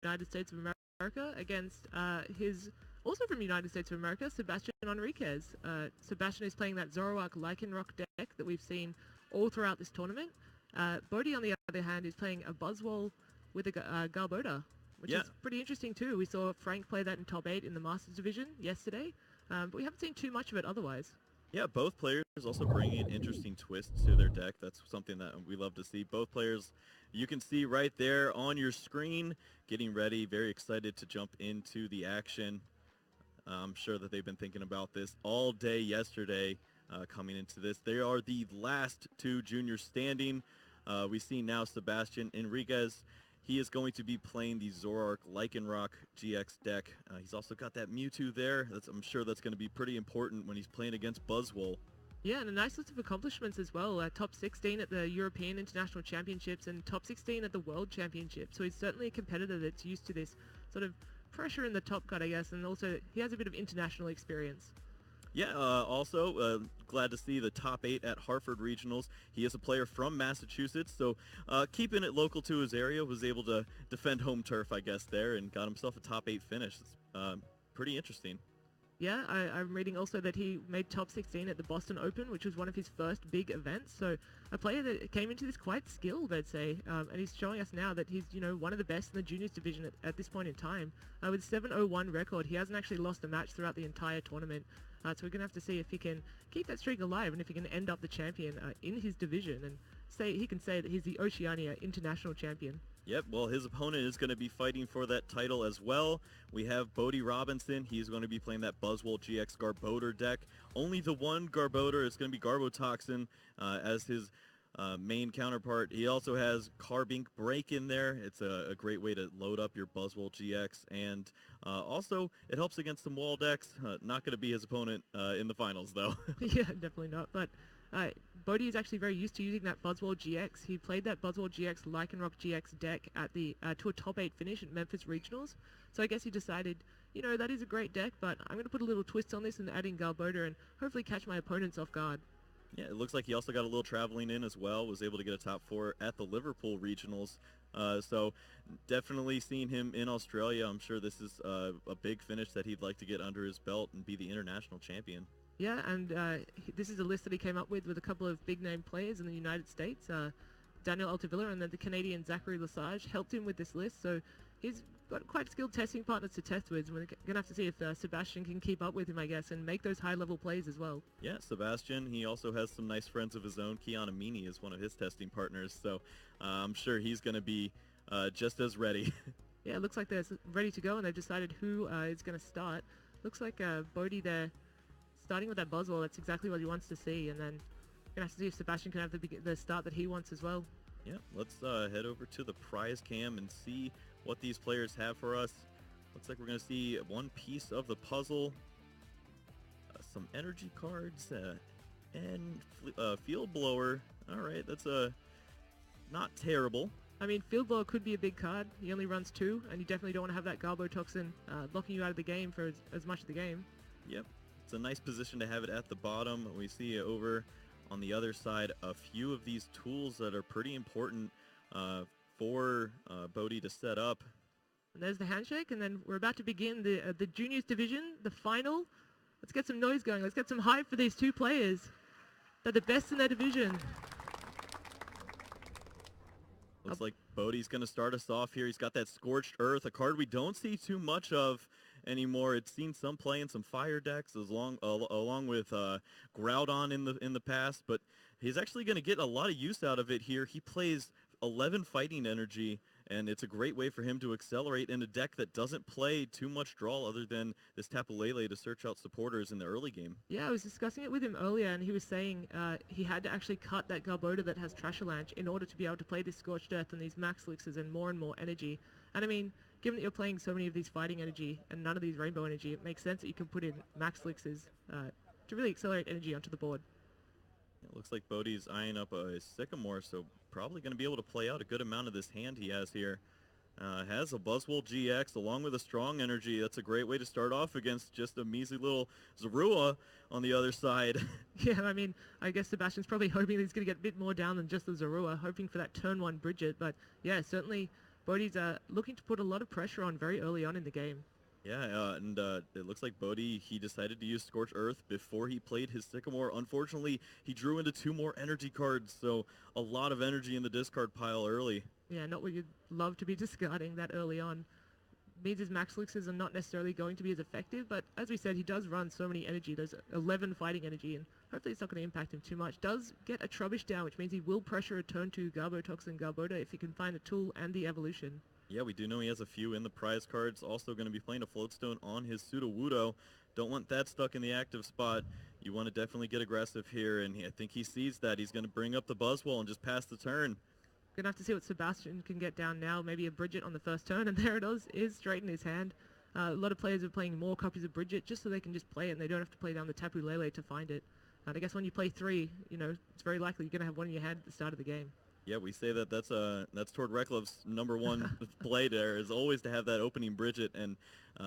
United States of America against his also from United States of America, Sebastian Enriquez. Sebastian is playing that Zoroark Lycanroc deck that we've seen all throughout this tournament. Bodhi, on the other hand, is playing a Buzzwole with a Garbodor, which is pretty interesting too. We saw Frank play that in top 8 in the Masters Division yesterday, but we haven't seen too much of it otherwise. Yeah, both players also bringing interesting twists to their deck. That's something that we love to see. Both players, you can see right there on your screen, getting ready, very excited to jump into the action. I'm sure that they've been thinking about this all day yesterday coming into this. They are the last two juniors standing. We see now Sebastian Enriquez. He is going to be playing the Zoroark Lycanroc GX deck. He's also got that Mewtwo there. I'm sure that's going to be pretty important when he's playing against Buzzwole. Yeah, and a nice list of accomplishments as well. Top 16 at the European International Championships and top 16 at the World Championship. So he's certainly a competitor that's used to this sort of pressure in the top cut, I guess, and also he has a bit of international experience. Yeah, also glad to see the top 8 at Hartford Regionals. He is a player from Massachusetts, so keeping it local to his area, was able to defend home turf, I guess, there, and got himself a top 8 finish. It's pretty interesting. Yeah, I'm reading also that he made top 16 at the Boston Open, which was one of his first big events. So a player that came into this quite skilled, I'd say. And he's showing us now that he's, one of the best in the juniors division at this point in time. With 7-0-1 record, he hasn't actually lost a match throughout the entire tournament. So we're going to have to see if he can keep that streak alive and if he can end up the champion in his division and he can say that he's the Oceania international champion. Yep, well, his opponent is going to be fighting for that title as well. We have Bodhi Robinson. He's going to be playing that Buzzwole GX Garbodor deck. Only the one Garbodor is going to be Garbotoxin as his main counterpart. He also has Carbink Break in there. It's a great way to load up your Buzzwole GX. And also, it helps against some wall decks. Not going to be his opponent in the finals, though. Yeah, definitely not. But Bodhi is actually very used to using that Buzzwole GX. He played that Buzzwole GX Lycanroc GX deck at the to a top 8 finish at Memphis Regionals. So I guess he decided, that is a great deck, but I'm going to put a little twist on this and add in Garbodor and hopefully catch my opponents off guard. Yeah, it looks like he also got a little traveling in as well, was able to get a top 4 at the Liverpool Regionals. So definitely seeing him in Australia, I'm sure this is a big finish that he'd like to get under his belt and be the international champion. Yeah, and this is a list that he came up with a couple of big-name players in the United States. Daniel Altavilla and then the Canadian Zachary Lesage helped him with this list, so he's got quite skilled testing partners to test with. We're going to have to see if Sebastian can keep up with him, I guess, and make those high-level plays as well. Yeah, Sebastian, he also has some nice friends of his own. Kiana Meany is one of his testing partners, so I'm sure he's going to be just as ready. Yeah, it looks like they're ready to go, and they've decided who is going to start. Looks like Bodhi there, starting with that Buzzwole. That's exactly what he wants to see, and then we're going to have to see if Sebastian can have the start that he wants as well. Yeah, let's head over to the prize cam and see what these players have for us. Looks like we're going to see one piece of the puzzle, some energy cards, and Field Blower. All right, that's not terrible. I mean, Field Blower could be a big card. He only runs 2, and you definitely don't want to have that Garbotoxin locking you out of the game for as much of the game. Yep, it's a nice position to have it at the bottom. We see over on the other side a few of these tools that are pretty important for Bodhi to set up. And there's the handshake, and then we're about to begin the juniors division, the final. Let's get some noise going. Let's get some hype for these two players. They're the best in their division. Looks like Bodhi's going to start us off here. He's got that Scorched Earth, a card we don't see too much of anymore. It's seen some play in some fire decks along with Groudon in the past, but he's actually going to get a lot of use out of it here. He plays 11 fighting energy, and it's a great way for him to accelerate in a deck that doesn't play too much draw other than this Tapu Lele to search out supporters in the early game. Yeah, I was discussing it with him earlier, and he was saying he had to actually cut that Garbodor that has Trashalanche in order to be able to play this Scorched Earth and these Max Elixirs and more energy. And I mean, given that you're playing so many of these fighting energy and none of these rainbow energy, it makes sense that you can put in Max Elixirs to really accelerate energy onto the board. It looks like Bodhi's eyeing up a Sycamore, so probably going to be able to play out a good amount of this hand he has here. Has a Buzzwole GX along with a strong energy. That's a great way to start off against just a measly little Zorua on the other side. Yeah, I mean, I guess Sebastian's probably hoping he's going to get a bit more down than just the Zorua, hoping for that turn 1 Bridget. But yeah, certainly Bodhi's looking to put a lot of pressure on very early on in the game. Yeah, and it looks like Bodhi, he decided to use Scorch Earth before he played his Sycamore. Unfortunately, he drew into 2 more energy cards, so a lot of energy in the discard pile early. Yeah, not what you'd love to be discarding that early on. Means his max elixirs are not necessarily going to be as effective, but as we said, he does run so many energy. There's 11 fighting energy, and hopefully it's not going to impact him too much. Does get a Trubbish down, which means he will pressure a turn 2 Garbotox and Garbodor if he can find the tool and the evolution. Yeah, we do know he has a few in the prize cards. Also going to be playing a Floatstone on his Sudowoodo. Don't want that stuck in the active spot. You want to definitely get aggressive here, and I think he sees that. He's going to bring up the Buzzwole and just pass the turn. Gonna have to see what Sebastian can get down now. Maybe a Bridget on the first turn, and there it is straight in his hand. A lot of players are playing more copies of Bridget just so they can just play it, and they don't have to play down the Tapu Lele to find it. And I guess when you play 3, you know, it's very likely you're gonna have one in your hand at the start of the game. Yeah, we say that's toward Recklove's #1 play there, is always to have that opening Bridget, and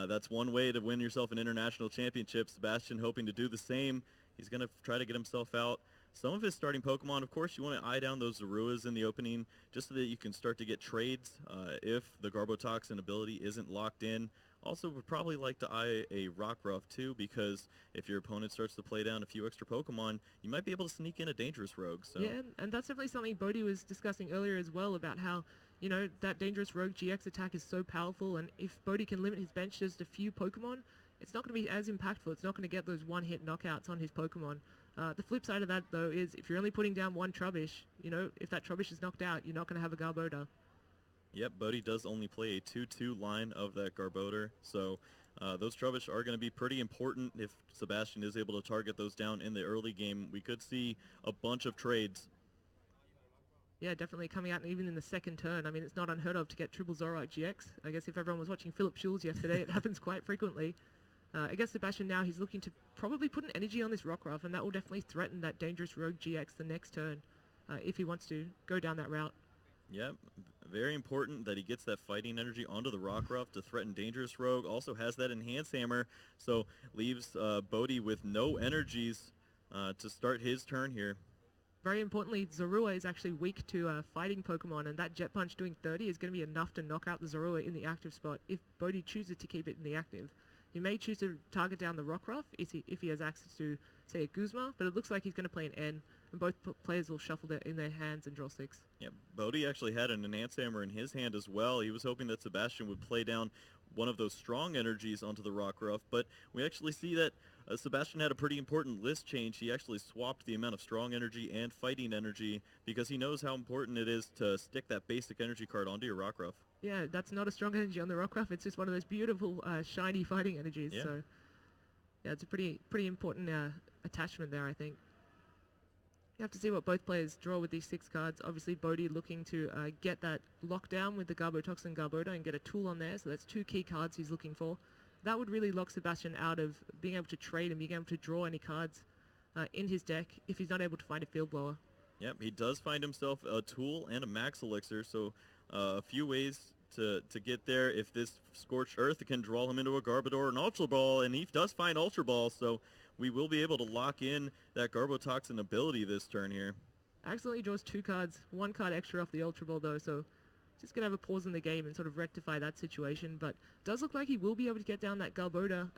that's one way to win yourself an international championship. Sebastian hoping to do the same. He's going to try to get himself out. Some of his starting Pokemon, of course, you want to eye down those Zoruas in the opening just so that you can start to get trades if the Garbotoxin ability isn't locked in. Also, would probably like to eye a Rockruff too, because if your opponent starts to play down a few extra Pokemon, you might be able to sneak in a dangerous Rogue. So. Yeah, and that's definitely something Bodhi was discussing earlier as well, about how, you know, that dangerous Rogue GX attack is so powerful, and if Bodhi can limit his bench to just a few Pokemon, it's not going to be as impactful. It's not going to get those one-hit knockouts on his Pokemon. The flip side of that, though, is if you're only putting down one Trubbish, you know, if that Trubbish is knocked out, you're not going to have a Garbodor. Yep, Bodhi does only play a 2-2 line of that Garbodor, so those Trubbish are going to be pretty important. If Sebastian is able to target those down in the early game, we could see a bunch of trades. Yeah, definitely coming out even in the second turn. I mean, it's not unheard of to get triple Zoroark GX. I guess if everyone was watching Philip Schulz yesterday, it happens quite frequently. I guess Sebastian now, he's looking to probably put an energy on this Rockruff, and that will definitely threaten that dangerous Rogue GX the next turn if he wants to go down that route. Yep, very important that he gets that fighting energy onto the Rockruff to threaten dangerous Rogue. Also has that Enhance Hammer, so leaves Bodhi with no energies to start his turn here. Very importantly, Zorua is actually weak to fighting Pokemon, and that Jet Punch doing 30 is going to be enough to knock out the Zorua in the active spot if Bodhi chooses to keep it in the active. He may choose to target down the Rockruff if he has access to, say, a Guzma, but it looks like he's going to play an N, and both players will shuffle in their hands and draw 6. Yeah, Bodhi actually had an Enhance Hammer in his hand as well. He was hoping that Sebastian would play down one of those strong energies onto the Rockruff, but we actually see that Sebastian had a pretty important list change. He actually swapped the amount of strong energy and fighting energy because he knows how important it is to stick that basic energy card onto your Rockruff. Yeah, that's not a strong energy on the Rockruff. It's just one of those beautiful, shiny fighting energies. Yeah. So, yeah, it's a pretty important attachment there, I think. You have to see what both players draw with these 6 cards. Obviously, Bodhi looking to get that lockdown with the Garbotox and Garbodor and get a tool on there. So that's 2 key cards he's looking for. That would really lock Sebastian out of being able to trade and being able to draw any cards in his deck if he's not able to find a Field Blower. Yep, he does find himself a tool and a Max Elixir, so a few ways to get there. If this Scorched Earth can draw him into a Garbodor or an Ultra Ball, and he does find Ultra Ball, so we will be able to lock in that Garbotoxin ability this turn here. Accidentally draws 2 cards, 1 card extra off the Ultra Ball though, so just going to have a pause in the game and sort of rectify that situation. But does look like he will be able to get down that Garbodor,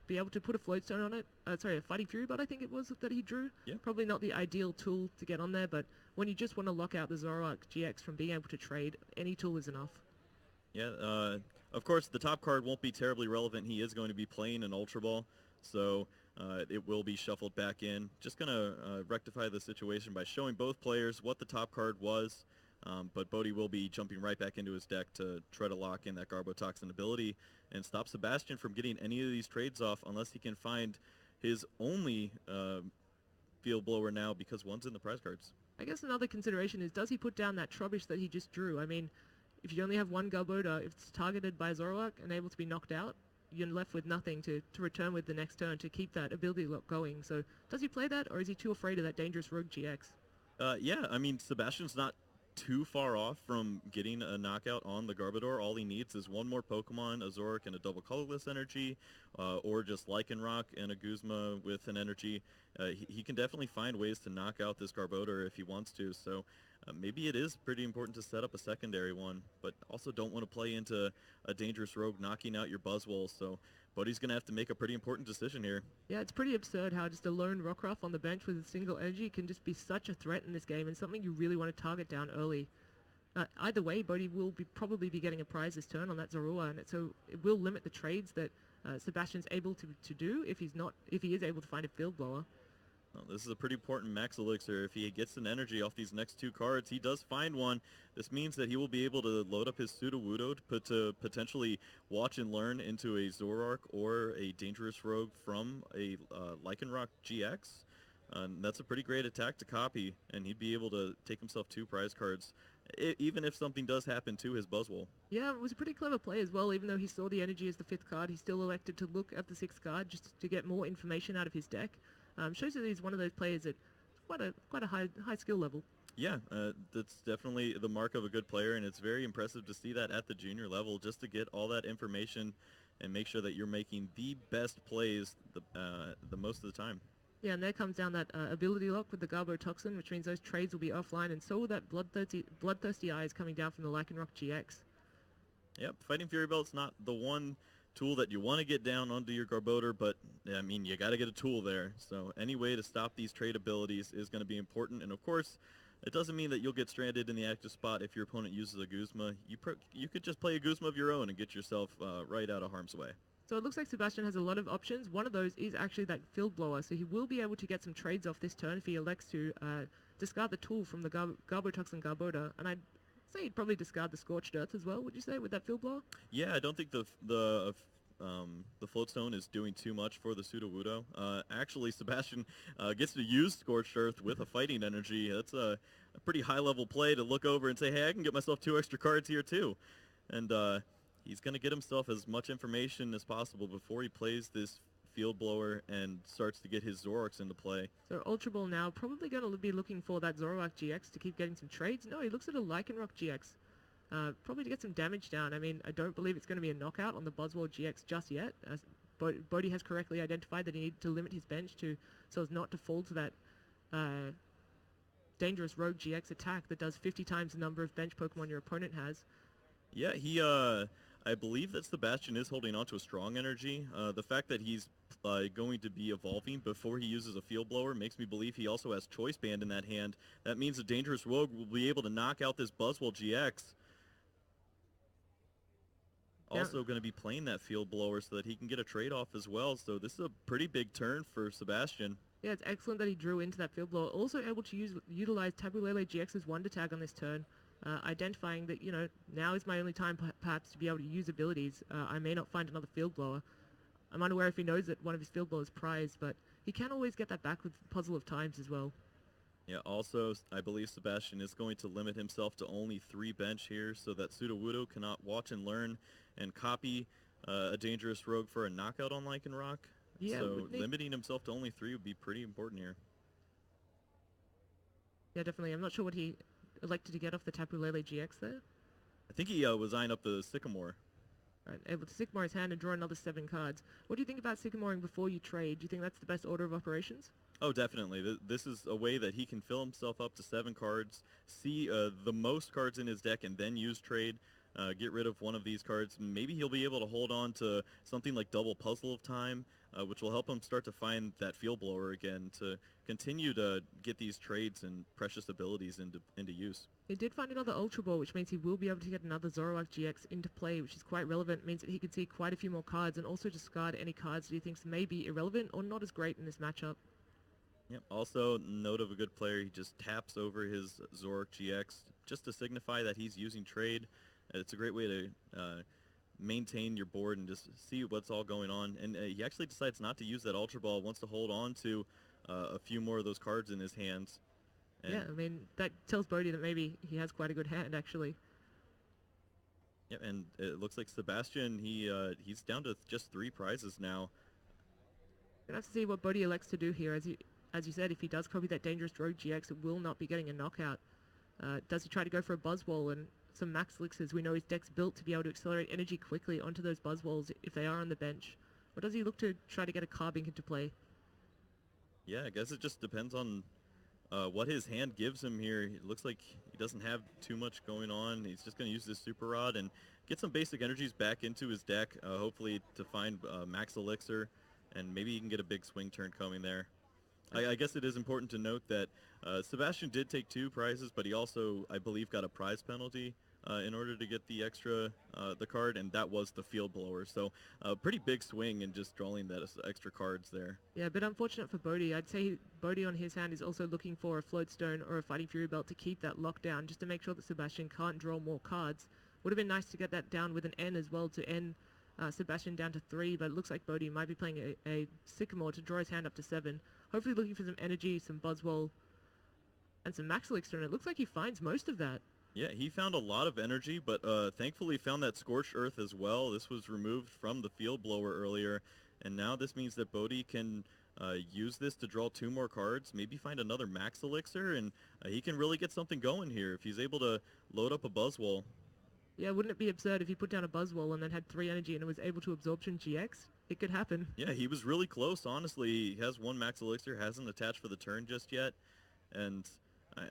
be able to put a Floatstone on it. A Fighting Fury Bot I think it was that he drew. Yeah. Probably not the ideal tool to get on there, but when you just want to lock out the Zoroark GX from being able to trade, any tool is enough. Yeah, of course the top card won't be terribly relevant. He is going to be playing an Ultra Ball, so it will be shuffled back in. Just going to rectify the situation by showing both players what the top card was. But Bodhi will be jumping right back into his deck to try to lock in that Garbotoxin ability and stop Sebastian from getting any of these trades off unless he can find his only Field Blower now, because one's in the prize cards. I guess another consideration is, does he put down that Trubbish that he just drew? I mean, if you only have one Garbodor, if it's targeted by Zoroark and able to be knocked out, you're left with nothing to return with the next turn to keep that ability lock going. So does he play that, or is he too afraid of that dangerous Rogue GX? Yeah, I mean, Sebastian's not too far off from getting a knockout on the Garbodor. All he needs is one more Pokemon, a Zoroark and a double colorless energy, or just Lycanroc and a Guzma with an energy. He can definitely find ways to knock out this Garbodor if he wants to. So maybe it is pretty important to set up a secondary one, but also don't want to play into a dangerous rogue knocking out your Buzzwole. So Bodhi's going to have to make a pretty important decision here. Yeah, it's pretty absurd how just a lone Rockruff on the bench with a single energy can just be such a threat in this game and something you really want to target down early. Either way, Bodhi will probably be getting a prize this turn on that Zoroark, and so it will limit the trades that Sebastian's able to do if he is able to find a field blower. Well, this is a pretty important max elixir. If he gets an energy off these next two cards, he does find one. This means that he will be able to load up his Sudowoodo to potentially watch and learn into a Zoroark or a dangerous rogue from a Lycanroc GX. That's a pretty great attack to copy, and he'd be able to take himself 2 prize cards, even if something does happen to his Buzzwole. Yeah, it was a pretty clever play as well. Even though he saw the energy as the 5th card, he still elected to look at the 6th card just to get more information out of his deck. Shows that he's one of those players at quite a high skill level. Yeah, that's definitely the mark of a good player, and it's very impressive to see that at the junior level, just to get all that information and make sure that you're making the best plays the most of the time. Yeah, and there comes down that ability lock with the Garbodor Toxin, which means those trades will be offline, and so will that Bloodthirsty Eyes coming down from the Lycanroc GX. Yep, Fighting Fury Belt's not the one tool that you want to get down onto your Garbodor, but I mean, you got to get a tool there. So any way to stop these trade abilities is going to be important. And of course, it doesn't mean that you'll get stranded in the active spot if your opponent uses a Guzma. You could just play a Guzma of your own and get yourself right out of harm's way. So it looks like Sebastian has a lot of options. One of those is actually that Field Blower, so he will be able to get some trades off this turn if he elects to discard the tool from the Garbotox Garbodor. And I'd say he'd probably discard the Scorched Earth as well, would you say, with that Field Blower? Yeah, I don't think the Floatstone is doing too much for the Sudowoodo. Actually, Sebastian gets to use Scorched Earth with a fighting energy. That's a pretty high-level play to look over and say, hey, I can get myself 2 extra cards here too. And he's going to get himself as much information as possible before he plays this Field Blower and starts to get his Zoroarks into play. So Ultra Ball now probably going to be looking for that Zoroark GX to keep getting some trades. No, he looks at a Lycanroc GX. Probably to get some damage down. I mean, I don't believe it's going to be a knockout on the Buzzwole GX just yet. As Bodhi has correctly identified that he needed to limit his bench so as not to fall to that dangerous Rogue GX attack that does 50 times the number of bench Pokemon your opponent has. Yeah, I believe that Sebastian is holding on to a strong energy. The fact that he's going to be evolving before he uses a Field Blower makes me believe he also has Choice Band in that hand. That means a dangerous Rogue will be able to knock out this Buzzwole GX. Also going to be playing that Field Blower so that he can get a trade-off as well. So this is a pretty big turn for Sebastian. Yeah, it's excellent that he drew into that Field Blower. Also able to utilize Tabulele GX's Wonder Tag on this turn, identifying that, now is my only time perhaps to be able to use abilities. I may not find another Field Blower. I'm unaware if he knows that one of his Field Blowers prized, but he can always get that back with Puzzle of Times as well. Yeah, also, I believe Sebastian is going to limit himself to only 3 bench here so that Sudowoodo cannot watch and learn and copy a dangerous rogue for a knockout on Lycanroc. Yeah, so limiting himself to only 3 would be pretty important here. Yeah, definitely. I'm not sure what he elected to get off the Tapu Lele GX there. I think he was eyeing up the Sycamore. Right, able to Sycamore his hand and draw another 7 cards. What do you think about Sycamoring before you trade? Do you think that's the best order of operations? Oh, definitely. This is a way that he can fill himself up to 7 cards, see the most cards in his deck, and then use trade. Get rid of one of these cards. Maybe he'll be able to hold on to something like Double Puzzle of Time, which will help him start to find that Field Blower again to continue to get these trades and precious abilities into use. He did find another Ultra Ball, which means he will be able to get another Zoroark GX into play, which is quite relevant. It means that he can see quite a few more cards and also discard any cards that he thinks may be irrelevant or not as great in this matchup. Yep. Also, note of a good player, he just taps over his Zoroark GX just to signify that he's using trade. It's a great way to maintain your board and just see what's all going on. And he actually decides not to use that Ultra Ball, wants to hold on to a few more of those cards in his hands. And yeah, I mean, that tells Bodhi that maybe he has quite a good hand, actually. Yeah, and it looks like Sebastian, he's down to just 3 prizes now. We're going to have to see what Bodhi elects to do here. As you said, if he does copy that dangerous Rogue GX, it will not be getting a knockout. Does he try to go for a Buzzwole and some max elixirs? We know his deck's built to be able to accelerate energy quickly onto those Buzzwoles if they are on the bench. Or does he look to try to get a Carbink into play? Yeah, I guess it just depends on what his hand gives him here. It looks like he doesn't have too much going on. He's just going to use this Super Rod and get some basic energies back into his deck, hopefully to find Max Elixir, and maybe he can get a big swing turn coming there. I guess it is important to note that Sebastian did take 2 prizes, but he also, I believe, got a prize penalty in order to get the extra the card, and that was the Field Blower. So pretty big swing and just drawing that extra cards there. Yeah, a bit unfortunate for Bodhi. I'd say Bodhi on his hand is also looking for a Floatstone or a Fighting Fury Belt to keep that lockdown, just to make sure that Sebastian can't draw more cards. Would have been nice to get that down with an N as well to end Sebastian down to 3, but it looks like Bodhi might be playing a Sycamore to draw his hand up to 7. Hopefully looking for some energy, some Buzzwole, and some Max Elixir, and it looks like he finds most of that. Yeah, he found a lot of energy, but thankfully found that Scorched Earth as well. This was removed from the Field Blower earlier, and now this means that Bodhi can use this to draw 2 more cards, maybe find another Max Elixir, and he can really get something going here if he's able to load up a Buzzwole. Yeah, wouldn't it be absurd if he put down a Buzzwole and then had 3 energy and was able to Absorption GX? It could happen. Yeah, he was really close, honestly. He has 1 Max Elixir, hasn't attached for the turn just yet, and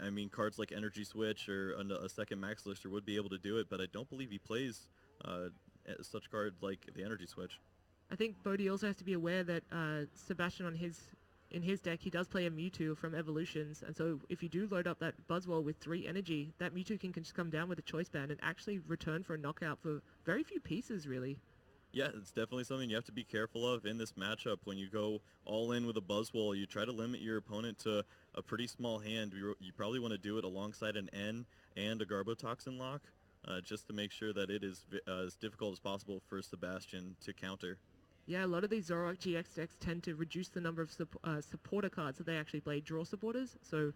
I mean, cards like Energy Switch or a second Max Elixir would be able to do it, but I don't believe he plays such cards like the Energy Switch. I think Bodhi also has to be aware that Sebastian in his deck, he does play a Mewtwo from Evolutions, and so if you do load up that Buzzwole with 3 energy, that Mewtwo can just come down with a Choice Band and actually return for a knockout for very few pieces, really. Yeah, it's definitely something you have to be careful of in this matchup. When you go all in with a Buzzwole, you try to limit your opponent to a pretty small hand. You probably want to do it alongside an N and a Garbotoxin lock, just to make sure that it is as difficult as possible for Sebastian to counter. Yeah, a lot of these Zoroark GX decks tend to reduce the number of supporter cards that they actually play, draw supporters. So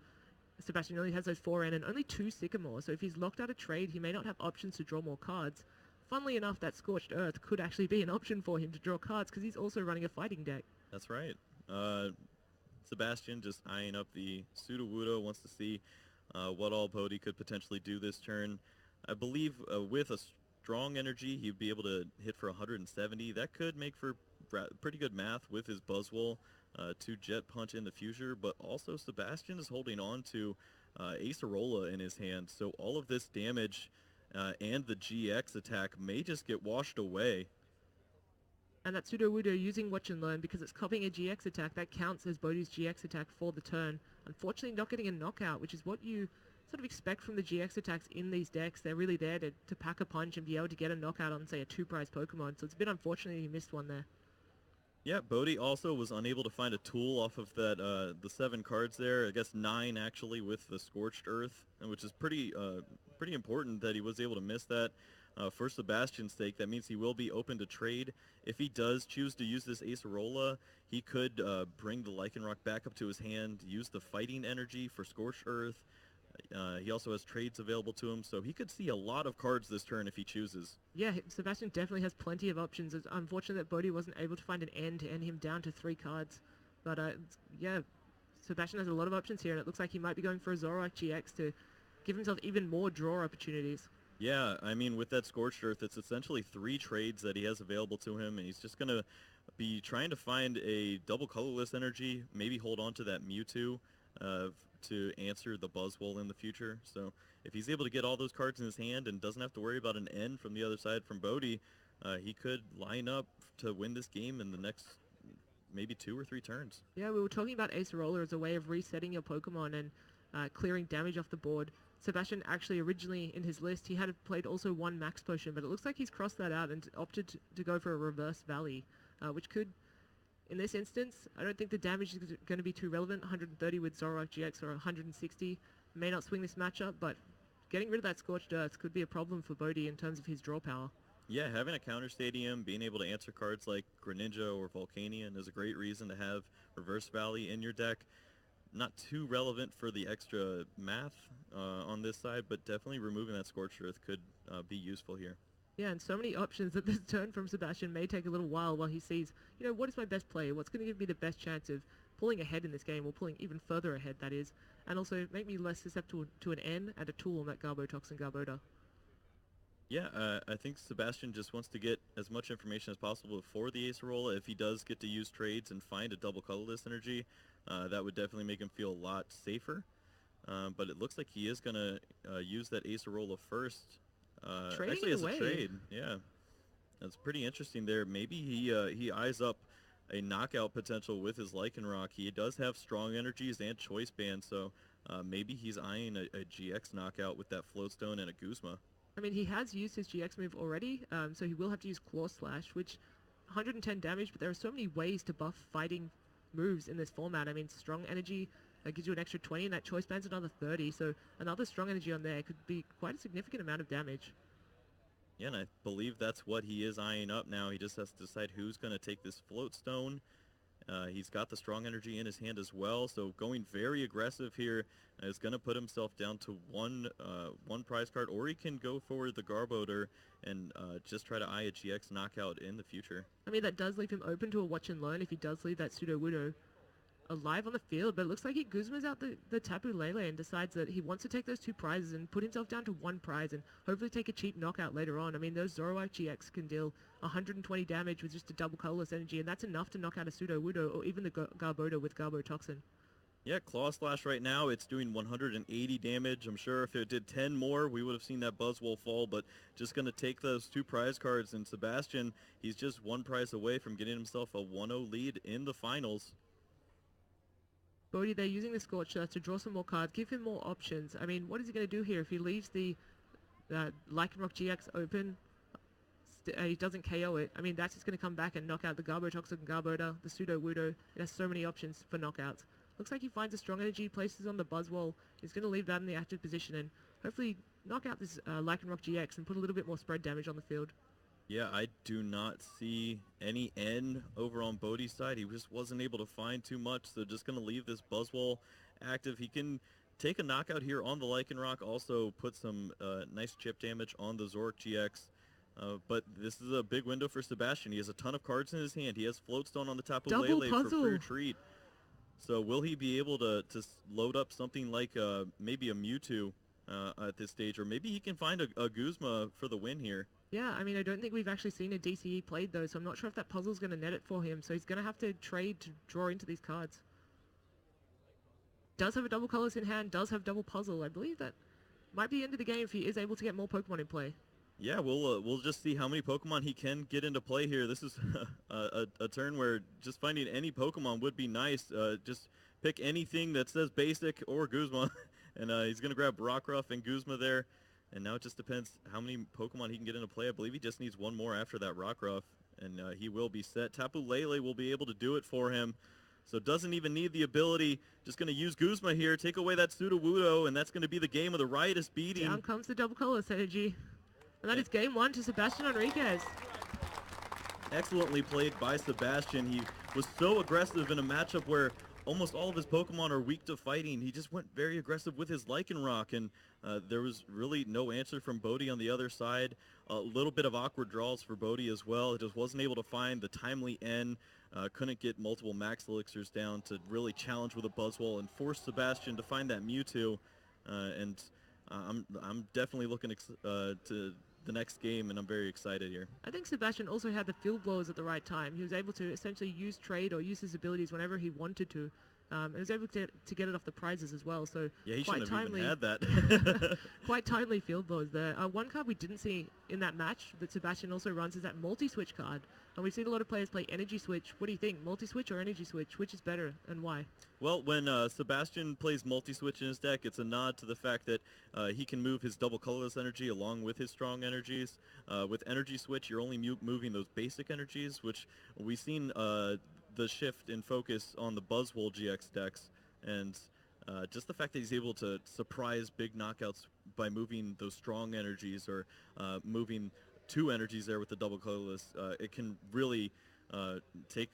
Sebastian only has those 4 N and only 2 Sycamore. So if he's locked out a trade, he may not have options to draw more cards. Funnily enough, that Scorched Earth could actually be an option for him to draw cards because he's also running a fighting deck. That's right. Sebastian just eyeing up the Sudowoodo, wants to see what all Bodhi could potentially do this turn. I believe with a strong energy, he'd be able to hit for 170. That could make for pretty good math with his Buzzwole to Jet Punch in the future, but also Sebastian is holding on to Acerola in his hand, so all of this damage and the GX attack may just get washed away. And that Sudowoodo using Watch and Learn, because it's copying a GX attack, that counts as Bodhi's GX attack for the turn. Unfortunately not getting a knockout, which is what you sort of expect from the GX attacks in these decks. They're really there to pack a punch and be able to get a knockout on, say, a 2-prize Pokemon, so it's a bit unfortunate he missed one there. Yeah, Bodhi also was unable to find a tool off of that the 7 cards there. I guess 9 actually with the Scorched Earth, which is pretty important that he was able to miss that. For Sebastian's sake, that means he will be open to trade. If he does choose to use this Acerola, he could bring the Lycanroc back up to his hand, use the fighting energy for Scorched Earth. He also has trades available to him, so he could see a lot of cards this turn if he chooses. Yeah, Sebastian definitely has plenty of options. It's unfortunate that Bodhi wasn't able to find an end to end him down to 3 cards. But yeah, Sebastian has a lot of options here, and it looks like he might be going for a Zoroark GX to give himself even more draw opportunities. Yeah, I mean, with that Scorched Earth, it's essentially 3 trades that he has available to him, and he's just going to be trying to find a double colorless energy, maybe hold on to that Mewtwo to answer the Buzzwole in the future. So if he's able to get all those cards in his hand and doesn't have to worry about an N from the other side from Bodhi, he could line up to win this game in the next maybe 2 or 3 turns. Yeah, we were talking about Acerola as a way of resetting your Pokemon and clearing damage off the board. Sebastian actually originally in his list, he had played also 1 Max Potion, but it looks like he's crossed that out and opted to go for a Reverse Valley, which could, in this instance, I don't think the damage is going to be too relevant. 130 with Zoroark GX or 160 may not swing this matchup, but getting rid of that Scorched Earth could be a problem for Bodhi in terms of his draw power. Yeah, having a counter stadium, being able to answer cards like Greninja or Volcanion is a great reason to have Reverse Valley in your deck. Not too relevant for the extra math on this side, but definitely removing that Scorched Earth could be useful here. Yeah, and so many options that this turn from Sebastian may take a little while he sees, what is my best play? What's going to give me the best chance of pulling ahead in this game, or pulling even further ahead, that is, and also make me less susceptible to an N and a tool on that Garbotoxin Garbodor. Yeah, I think Sebastian just wants to get as much information as possible before the Acerola. If he does get to use trades and find a double colorless energy, that would definitely make him feel a lot safer. But it looks like he is going to use that Acerola first. Trading Actually, it as a away. trade, yeah. That's pretty interesting there. Maybe he eyes up a knockout potential with his Lycanroc. He does have strong energies and choice band, so maybe he's eyeing a GX knockout with that Floatstone and a Guzma. I mean, he has used his GX move already, so he will have to use Claw Slash, which 110 damage, but there are so many ways to buff fighting moves in this format. I mean, Strong Energy gives you an extra 20, and that Choice Band's another 30, so another Strong Energy on there could be quite a significant amount of damage. Yeah, and I believe that's what he is eyeing up now. He just has to decide who's going to take this Floatstone. He's got the strong energy in his hand as well, so going very aggressive here is going to put himself down to one prize card, or he can go for the Garbodor and just try to eye a GX knockout in the future. I mean, that does leave him open to a watch and learn if he does leave that Sudowoodo alive on the field, but it looks like he Guzmas out the Tapu Lele and decides that he wants to take those two prizes and put himself down to one prize and hopefully take a cheap knockout later on. I mean, those Zoroark GX can deal 120 damage with just a double colorless energy, and that's enough to knock out a Sudowoodo or even the Garbodor with Garbotoxin. Yeah, Claw Slash right now, it's doing 180 damage. I'm sure if it did 10 more, we would have seen that Buzzwole fall, but just going to take those two prize cards, and Sebastian, he's just one prize away from getting himself a 1-0 lead in the finals. Bodhi, they're using the Scorch to draw some more cards, give him more options. I mean, what is he going to do here if he leaves the Lycanroc GX open? He doesn't KO it. I mean, that's just going to come back and knock out the Garbotoxic and Garbodor, the Sudowoodo. It has so many options for knockouts. Looks like he finds a strong energy, places on the Buzzwole. He's going to leave that in the active position and hopefully knock out this Lycanroc GX and put a little bit more spread damage on the field. Yeah, I do not see any N over on Bodhi's side. He just wasn't able to find too much, so just going to leave this Buzzwole active. He can take a knockout here on the Lycanroc, also put some nice chip damage on the Zoroark GX. But this is a big window for Sebastian. He has a ton of cards in his hand. He has Floatstone on the Tapu Lele for free retreat. So will he be able to load up something like maybe a Mewtwo at this stage, or maybe he can find a Guzma for the win here? Yeah, I mean, I don't think we've actually seen a DCE played, though, so I'm not sure if that puzzle's going to net it for him, so he's going to have to trade to draw into these cards. Does have a double colors in hand, does have double puzzle. I believe that might be the end of the game if he is able to get more Pokemon in play. Yeah, we'll just see how many Pokemon he can get into play here. This is a turn where just finding any Pokemon would be nice. Just pick anything that says Basic or Guzma, and he's going to grab Rockruff and Guzma there. And now it just depends how many Pokemon he can get into play. I believe he just needs one more after that Rockruff, and he will be set. Tapu Lele will be able to do it for him. So doesn't even need the ability. Just going to use Guzma here, take away that Sudowoodo, and that's going to be the game of the riotous beating. Down comes the double colors energy. And that is game one to Sebastian Enriquez. Excellently played by Sebastian. He was so aggressive in a matchup where almost all of his Pokemon are weak to fighting. He just went very aggressive with his Lycanroc, and there was really no answer from Bodhi on the other side. A little bit of awkward draws for Bodhi as well. He just wasn't able to find the timely N. Couldn't get multiple Max Elixirs down to really challenge with a Buzzwole and force Sebastian to find that Mewtwo. I'm definitely looking to the next game, and I'm very excited here. I think Sebastian also had the field blowers at the right time. He was able to essentially use trade or use his abilities whenever he wanted to. And was able to get it off the prizes as well. So yeah, he quite shouldn't have timely, even had that. quite timely field blowers there. One card we didn't see in that match that Sebastian also runs is that multi-switch card. And we've seen a lot of players play energy switch. What do you think, multi-switch or energy switch? Which is better and why? Well, when Sebastian plays multi-switch in his deck, it's a nod to the fact that he can move his double colorless energy along with his strong energies. With energy switch, you're only moving those basic energies, which we've seen the shift in focus on the Buzzwole GX decks, and just the fact that he's able to surprise big knockouts by moving those strong energies or moving two energies there with the double colorless, it can really take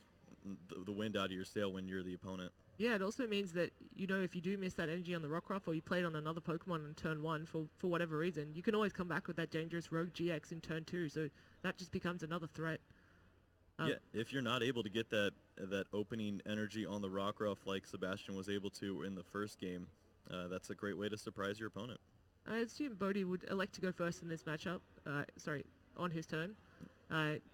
the wind out of your sail when you're the opponent. Yeah, it also means that, you know, if you do miss that energy on the Rockruff or you play it on another Pokemon on turn 1 for whatever reason, you can always come back with that dangerous Rogue GX in turn 2, so that just becomes another threat. Yeah, if you're not able to get that opening energy on the Rockruff like Sebastian was able to in the first game, that's a great way to surprise your opponent. I assume Bodhi would elect to go first in this matchup. Sorry, on his turn.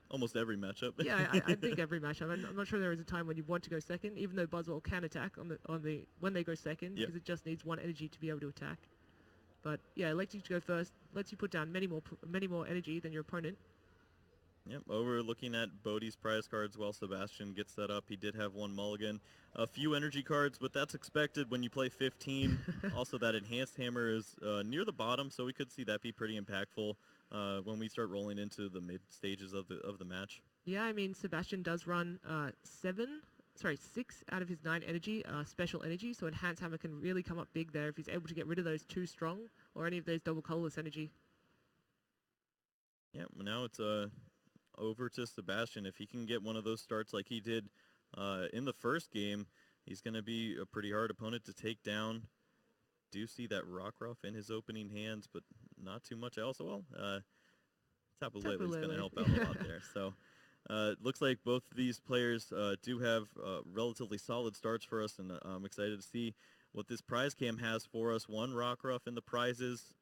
Almost every matchup. Yeah, I think every matchup. I'm not sure there is a time when you want to go second, even though Buzzwole can attack when they go second, Yep. because it just needs one energy to be able to attack. But yeah, electing to go first lets you put down many more energy than your opponent. Yep, over looking at Bodhi's prize cards while Sebastian gets set up. He did have one mulligan. A few energy cards, but that's expected when you play 15. Also, that enhanced hammer is near the bottom, so we could see that be pretty impactful when we start rolling into the mid stages of the match. Yeah, I mean, Sebastian does run 6 out of his 9 energy, special energy, so Enhanced Hammer can really come up big there if he's able to get rid of those 2 strong or any of those double colorless energy. Yeah, now it's over to Sebastian. If he can get one of those starts like he did in the first game, he's going to be a pretty hard opponent to take down. Do see that Rockruff in his opening hands, but not too much else. Well, Tapu Lele is going to help out a lot there. So looks like both of these players do have relatively solid starts for us, and I'm excited to see what this prize cam has for us. 1 Rockruff in the prizes,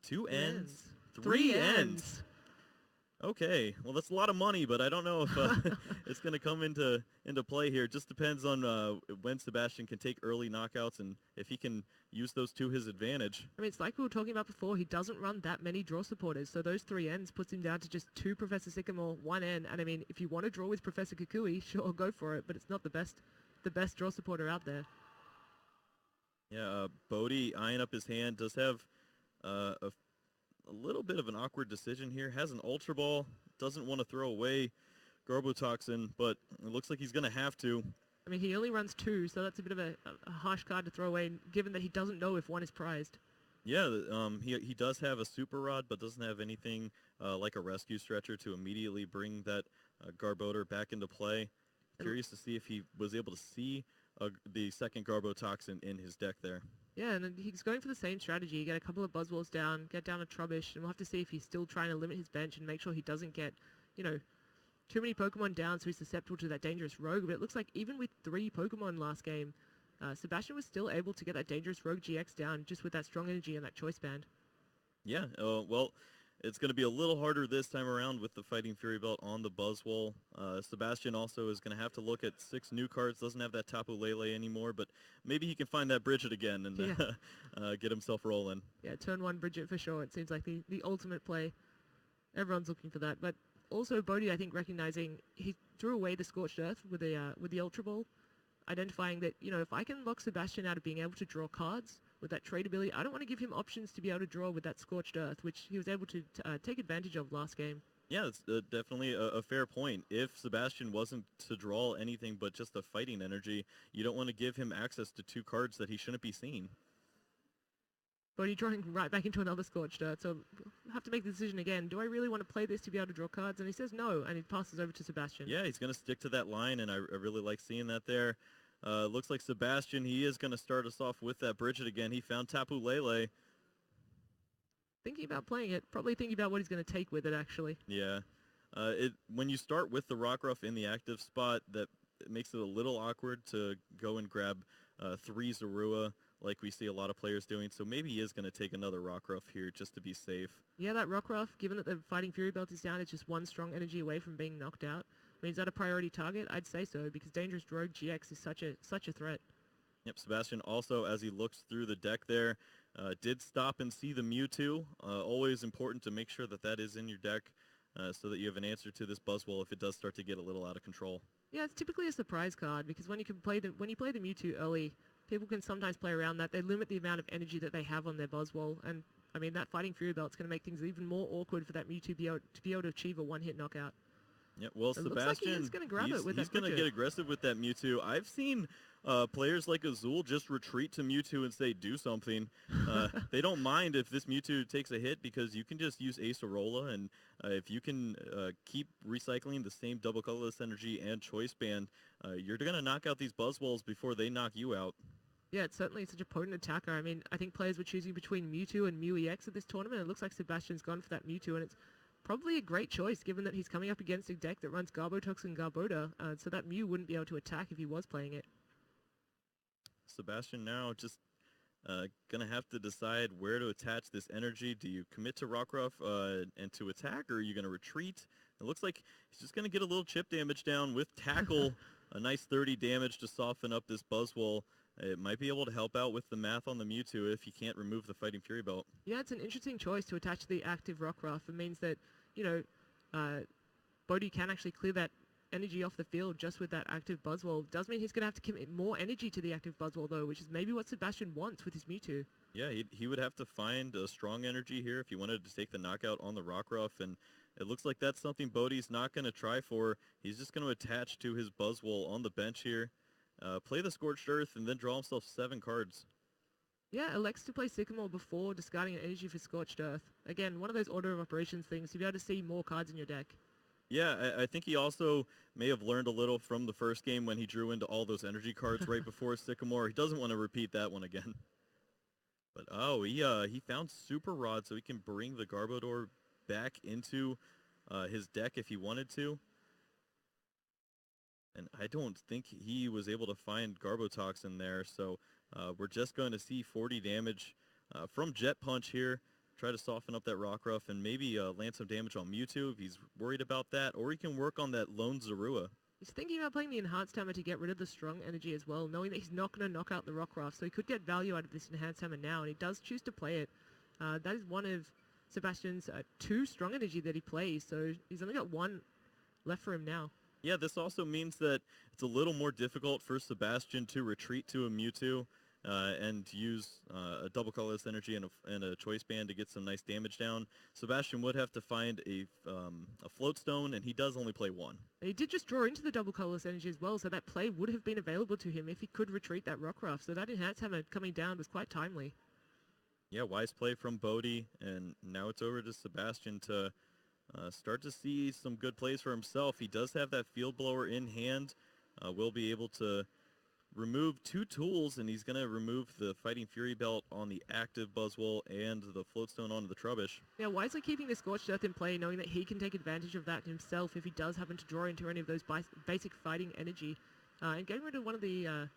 2 ends, 3 ends. Okay, well that's a lot of money, but I don't know if it's going to come into play here. It just depends on when Sebastian can take early knockouts and if he can use those to his advantage. I mean, it's like we were talking about before. He doesn't run that many draw supporters, so those 3 ends puts him down to just 2 Professor Sycamore, 1 end. And I mean, if you want to draw with Professor Kukui, sure, go for it. But it's not the best draw supporter out there. Yeah, Bodhi eyeing up his hand does have a little bit of an awkward decision here. Has an Ultra Ball, doesn't want to throw away Garbotoxin, but it looks like he's going to have to. I mean, he only runs 2, so that's a bit of a harsh card to throw away, given that he doesn't know if 1 is prized. Yeah, he does have a Super Rod, but doesn't have anything like a Rescue Stretcher to immediately bring that Garbodor back into play. Curious to see if he was able to see the second Garbotoxin in his deck there. Yeah, and then he's going for the same strategy. Get a couple of Buzzwoles down, get down a Trubbish, and we'll have to see if he's still trying to limit his bench and make sure he doesn't get, too many Pokemon down so he's susceptible to that dangerous Rogue. But it looks like even with 3 Pokemon last game, Sebastian was still able to get that dangerous Rogue GX down just with that strong energy and that Choice Band. Yeah, well, it's going to be a little harder this time around with the Fighting Fury Belt on the Buzzwole. Sebastian also is going to have to look at 6 new cards. Doesn't have that Tapu Lele anymore, but maybe he can find that Bridget again and get himself rolling. Yeah, turn 1 Bridget for sure. It seems like the ultimate play. Everyone's looking for that. But also Bodhi, I think, recognizing he threw away the Scorched Earth with the Ultra Ball, identifying that, if I can lock Sebastian out of being able to draw cards with that trade ability, I don't want to give him options to be able to draw with that Scorched Earth, which he was able to take advantage of last game. Yeah, it's definitely a fair point. If Sebastian wasn't to draw anything but just the fighting energy, you don't want to give him access to 2 cards that he shouldn't be seeing. Bodhi drawing right back into another Scorched Earth, so I have to make the decision again. Do I really want to play this to be able to draw cards? And he says no, and he passes over to Sebastian. Yeah, he's going to stick to that line, and I really like seeing that there. Looks like Sebastian, he is going to start us off with that Bridget again. He found Tapu Lele. Thinking about playing it, probably thinking about what he's going to take with it, actually. Yeah. When you start with the Rockruff in the active spot, it makes it a little awkward to go and grab 3 Zorua like we see a lot of players doing. So maybe he is going to take another Rockruff here just to be safe. Yeah, that Rockruff, given that the Fighting Fury Belt is down, it's just 1 strong energy away from being knocked out. I mean, is that a priority target? I'd say so, because Dangerous Rogue GX is such a threat. Yep, Sebastian also, as he looks through the deck there, did stop and see the Mewtwo. Always important to make sure that is in your deck so that you have an answer to this Buzzwole if it does start to get a little out of control. Yeah, it's typically a surprise card, because when you play the Mewtwo early, people can sometimes play around that. They limit the amount of energy that they have on their Buzzwole, and I mean, that Fighting Fury Belt's going to make things even more awkward for that Mewtwo to be able to achieve a 1-hit knockout. Yeah, well, Sebastian, he's going to grab it with he's going to get aggressive with that Mewtwo. I've seen players like Azul just retreat to Mewtwo and say, do something. They don't mind if this Mewtwo takes a hit because you can just use Acerola, and if you can keep recycling the same double colorless energy and Choice Band, you're going to knock out these Buzzwoles before they knock you out. Yeah, it's certainly such a potent attacker. I mean, I think players were choosing between Mewtwo and Mew EX at this tournament. It looks like Sebastian's gone for that Mewtwo, and it's probably a great choice, given that he's coming up against a deck that runs Garbotox and Garbodor, so that Mew wouldn't be able to attack if he was playing it. Sebastian now just Gonna have to decide where to attach this energy. Do you commit to Rockruff and to attack, or are you gonna retreat? It looks like he's just gonna get a little chip damage down with Tackle. A nice 30 damage to soften up this Buzzwole. It might be able to help out with the math on the Mewtwo if he can't remove the Fighting Fury Belt. Yeah, it's an interesting choice to attach the active Rockruff. It means that, you know, Bodhi can actually clear that energy off the field just with that active Buzzwole. Does mean he's going to have to commit more energy to the active Buzzwole, though, which is maybe what Sebastian wants with his Mewtwo. Yeah, he would have to find a strong energy here if he wanted to take the knockout on the Rockruff, and it looks like that's something Bodhi's not going to try for. He's just going to attach to his Buzzwole on the bench here, play the Scorched Earth, and then draw himself 7 cards. Yeah, elects to play Sycamore before discarding an energy for Scorched Earth. Again, one of those order of operations things to be able to see more cards in your deck. Yeah, I think he also may have learned a little from the first game when he drew into all those energy cards right before Sycamore. He doesn't want to repeat that one again. But oh, he found Super Rod, so he can bring the Garbodor back into his deck if he wanted to. And I don't think he was able to find Garbotoxin there, so we're just going to see 40 damage from Jet Punch here. Try to soften up that Rockruff and maybe land some damage on Mewtwo if he's worried about that, or he can work on that lone Zorua. He's thinking about playing the Enhanced Hammer to get rid of the strong energy as well, knowing that he's not going to knock out the Rockruff, so he could get value out of this Enhanced Hammer now, and he does choose to play it. That is one of Sebastian's 2 strong energy that he plays, so he's only got 1 left for him now. Yeah, this also means that it's a little more difficult for Sebastian to retreat to a Mewtwo and use a double colorless energy and a choice band to get some nice damage down. Sebastian would have to find a float stone, and he does only play 1. And he did just draw into the double colorless energy as well, so that play would have been available to him if he could retreat that Rockruff. So that Enhanced Hammer coming down was quite timely. Yeah, wise play from Bodhi, and now it's over to Sebastian to start to see some good plays for himself. He does have that Field Blower in hand. Will be able to remove 2 tools, and he's going to remove the Fighting Fury Belt on the active Buzzwole and the Floatstone onto the Trubbish. Yeah, wisely keeping the Scorched Earth in play, knowing that he can take advantage of that himself if he does happen to draw into any of those basic fighting energy. And getting rid of one of the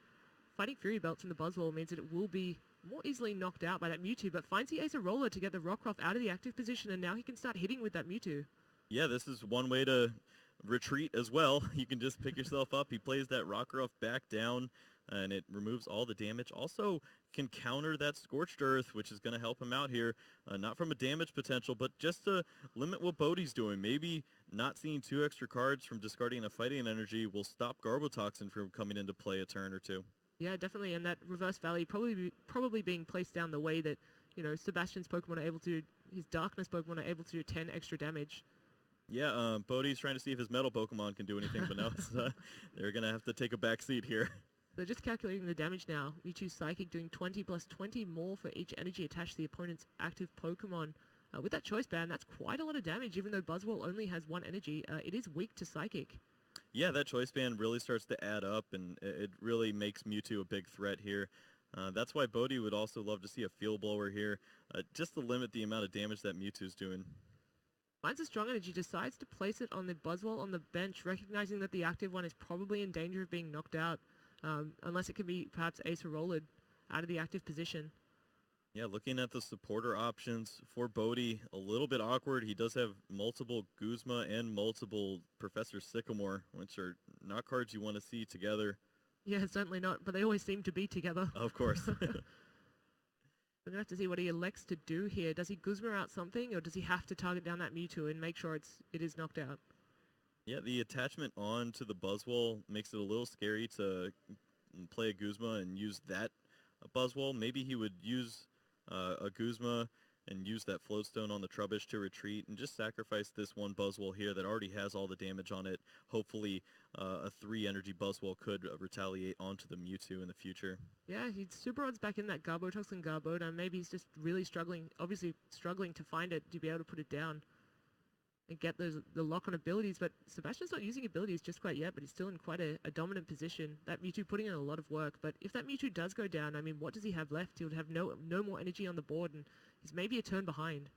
Fighting Fury Belts from the Buzzwole means that it will be more easily knocked out by that Mewtwo, but finds the Acerola to get the Rockruff out of the active position, and now he can start hitting with that Mewtwo. Yeah, this is one way to retreat as well. You can just pick yourself up. He plays that Rockruff back down, and it removes all the damage. Also can counter that Scorched Earth, which is going to help him out here. Not from a damage potential, but just to limit what Bodhi's doing. Maybe not seeing 2 extra cards from discarding a fighting energy will stop Garbotoxin from coming into play a turn or 2. Yeah, definitely, and that Reverse Valley probably being placed down the way that, you know, Sebastian's Pokemon are able to, his Darkness Pokemon are able to do 10 extra damage. Yeah, Bodhi's trying to see if his Metal Pokemon can do anything, but no, they're going to have to take a back seat here. So just calculating the damage now, Mewtwo Psychic doing 20 plus 20 more for each energy attached to the opponent's active Pokemon. With that Choice Band, that's quite a lot of damage, even though Buzzwole only has 1 energy. It is weak to Psychic. Yeah, that Choice Band really starts to add up, and it really makes Mewtwo a big threat here. That's why Bodhi would also love to see a Field Blower here, just to limit the amount of damage that Mewtwo's doing. Finds a strong energy, decides to place it on the Buzzwole on the bench, recognizing that the active one is probably in danger of being knocked out, unless it can be perhaps Acerolled out of the active position. Yeah, looking at the supporter options for Bodhi, a little bit awkward. He does have multiple Guzma and multiple Professor Sycamore, which are not cards you want to see together. Yeah, certainly not, but they always seem to be together. Of course. We're going to have to see what he elects to do here. Does he Guzma out something, or does he have to target down that Mewtwo and make sure it is knocked out? Yeah, the attachment onto the Buzzwole makes it a little scary to play a Guzma and use that Buzzwole. Maybe he would use a Guzma and use that Floatstone on the Trubbish to retreat and just sacrifice this one Buzzwole here that already has all the damage on it. Hopefully a 3 energy Buzzwole could retaliate onto the Mewtwo in the future. Yeah, he Super Rod's back in that Garbotoxin Garbodor. Maybe he's just really struggling to find it to be able to put it down and get the lock on abilities. But Sebastian's not using abilities just quite yet, but he's still in quite a dominant position. That Mewtwo putting in a lot of work. But if that Mewtwo does go down, I mean, what does he have left? He would have no more energy on the board, and he's maybe a turn behind.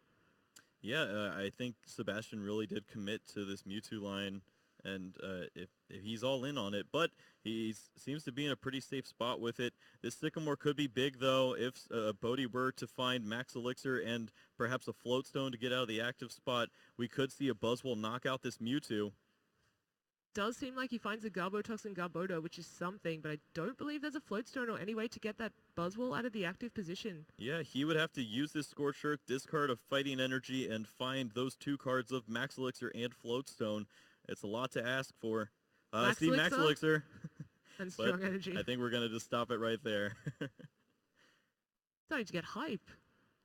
Yeah, I think Sebastian really did commit to this Mewtwo line and if he's all in on it. But he seems to be in a pretty safe spot with it. This Sycamore could be big, though, if Bodhi were to find Max Elixir and perhaps a Float Stone to get out of the active spot. We could see a Buzzwole knock out this Mewtwo. Does seem like he finds a Garbotox and Garbodor, which is something, but I don't believe there's a Float Stone or any way to get that Buzzwole out of the active position. Yeah, he would have to use this Scorched Earth, discard of Fighting Energy, and find those 2 cards of Max Elixir and Float Stone. It's a lot to ask for. Max Max Elixir. And Strong Energy. I think we're going to just stop it right there. Starting to get hype.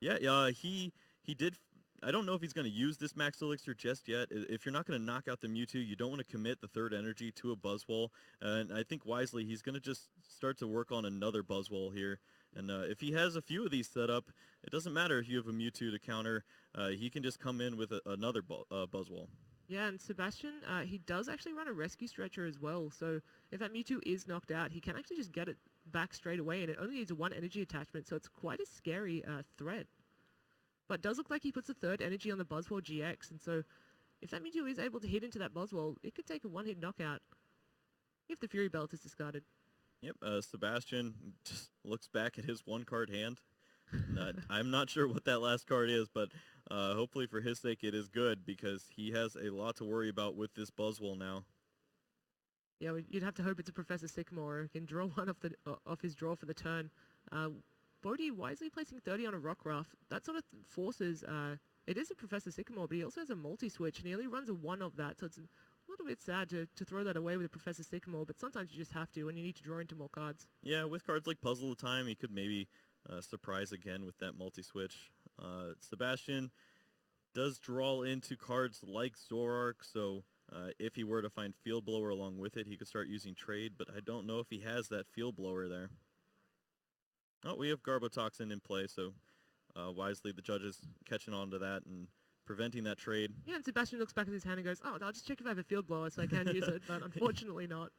Yeah, he did. I don't know if he's going to use this Max Elixir just yet. If you're not going to knock out the Mewtwo, you don't want to commit the 3rd energy to a Buzzwole. And I think wisely, he's going to just start to work on another Buzzwole here. And if he has a few of these set up, it doesn't matter if you have a Mewtwo to counter. He can just come in with another Buzzwole. Yeah, and Sebastian, he does actually run a Rescue Stretcher as well. So if that Mewtwo is knocked out, he can actually just get it back straight away. And it only needs a 1 energy attachment, so it's quite a scary threat. But it does look like he puts a 3rd energy on the Buzzwole GX, and so if that Mewtwo is able to hit into that Buzzwole, it could take a 1-hit knockout if the Fury Belt is discarded. Yep, Sebastian just looks back at his 1-card hand. I'm not sure what that last card is, but hopefully for his sake it is good, because he has a lot to worry about with this Buzzwole now. Yeah, you'd have to hope it's a Professor Sycamore who can draw one off his draw for the turn. Bodhi wisely placing 30 on a Rockruff. That sort of forces, it is a Professor Sycamore, but he also has a multi-switch, and he only runs a 1 of that, so it's a little bit sad to throw that away with a Professor Sycamore, but sometimes you just have to when you need to draw into more cards. Yeah, with cards like Puzzle of Time, he could maybe surprise again with that multi-switch. Sebastian does draw into cards like Zoroark, so if he were to find Field Blower along with it, he could start using Trade, but I don't know if he has that Field Blower there. Oh, we have Garbotoxin in play, so wisely the judges catching on to that and preventing that trade. Yeah, and Sebastian looks back at his hand and goes, oh, I'll just check if I have a Field Blower so I can use it, but unfortunately not.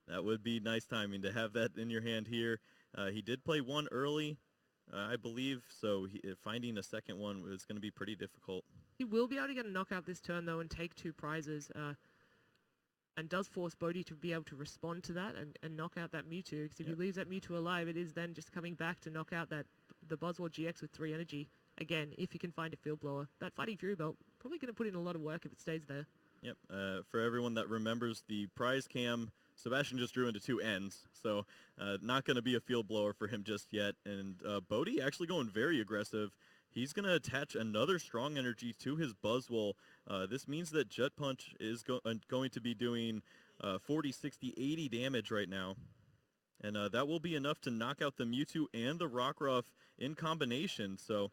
That would be nice timing to have that in your hand here. He did play 1 early, I believe, so finding a second one was going to be pretty difficult. He will be able to get a knockout this turn, though, and take 2 prizes. And does force Bodhi to be able to respond to that and knock out that Mewtwo. Because if he leaves that Mewtwo alive, it is then just coming back to knock out the Buzzwole GX with 3 energy. Again, if you can find a Field Blower. That Fighting Fury Belt, probably going to put in a lot of work if it stays there. Yep, for everyone that remembers the prize cam, Sebastian just drew into 2 ends, so not going to be a Field Blower for him just yet. And Bodhi actually going very aggressive. He's going to attach another Strong Energy to his Buzzwole. This means that Jet Punch is going to be doing 40, 60, 80 damage right now. And that will be enough to knock out the Mewtwo and the Rockruff in combination. So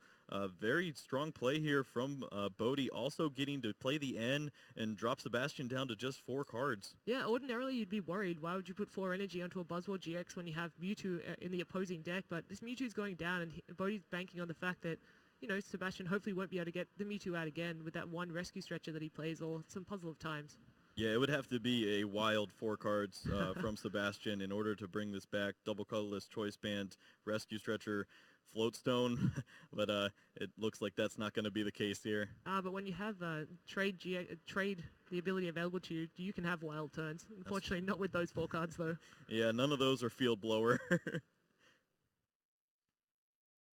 very strong play here from Bodhi, also getting to play the N and drop Sebastian down to just 4 cards. Yeah, ordinarily you'd be worried. Why would you put 4 energy onto a Buzzwole GX when you have Mewtwo in the opposing deck? But this Mewtwo's going down, and Bodhi's banking on the fact that, you know, Sebastian hopefully won't be able to get the Mewtwo out again with that 1 Rescue Stretcher that he plays, or some Puzzle of Times. Yeah, it would have to be a wild 4 cards from Sebastian in order to bring this back. Double Colorless, Choice Band, Rescue Stretcher, Float Stone, but it looks like that's not going to be the case here. But when you have trade the ability available to you, you can have wild turns. Unfortunately, not with those 4 cards, though. Yeah, none of those are Field Blower.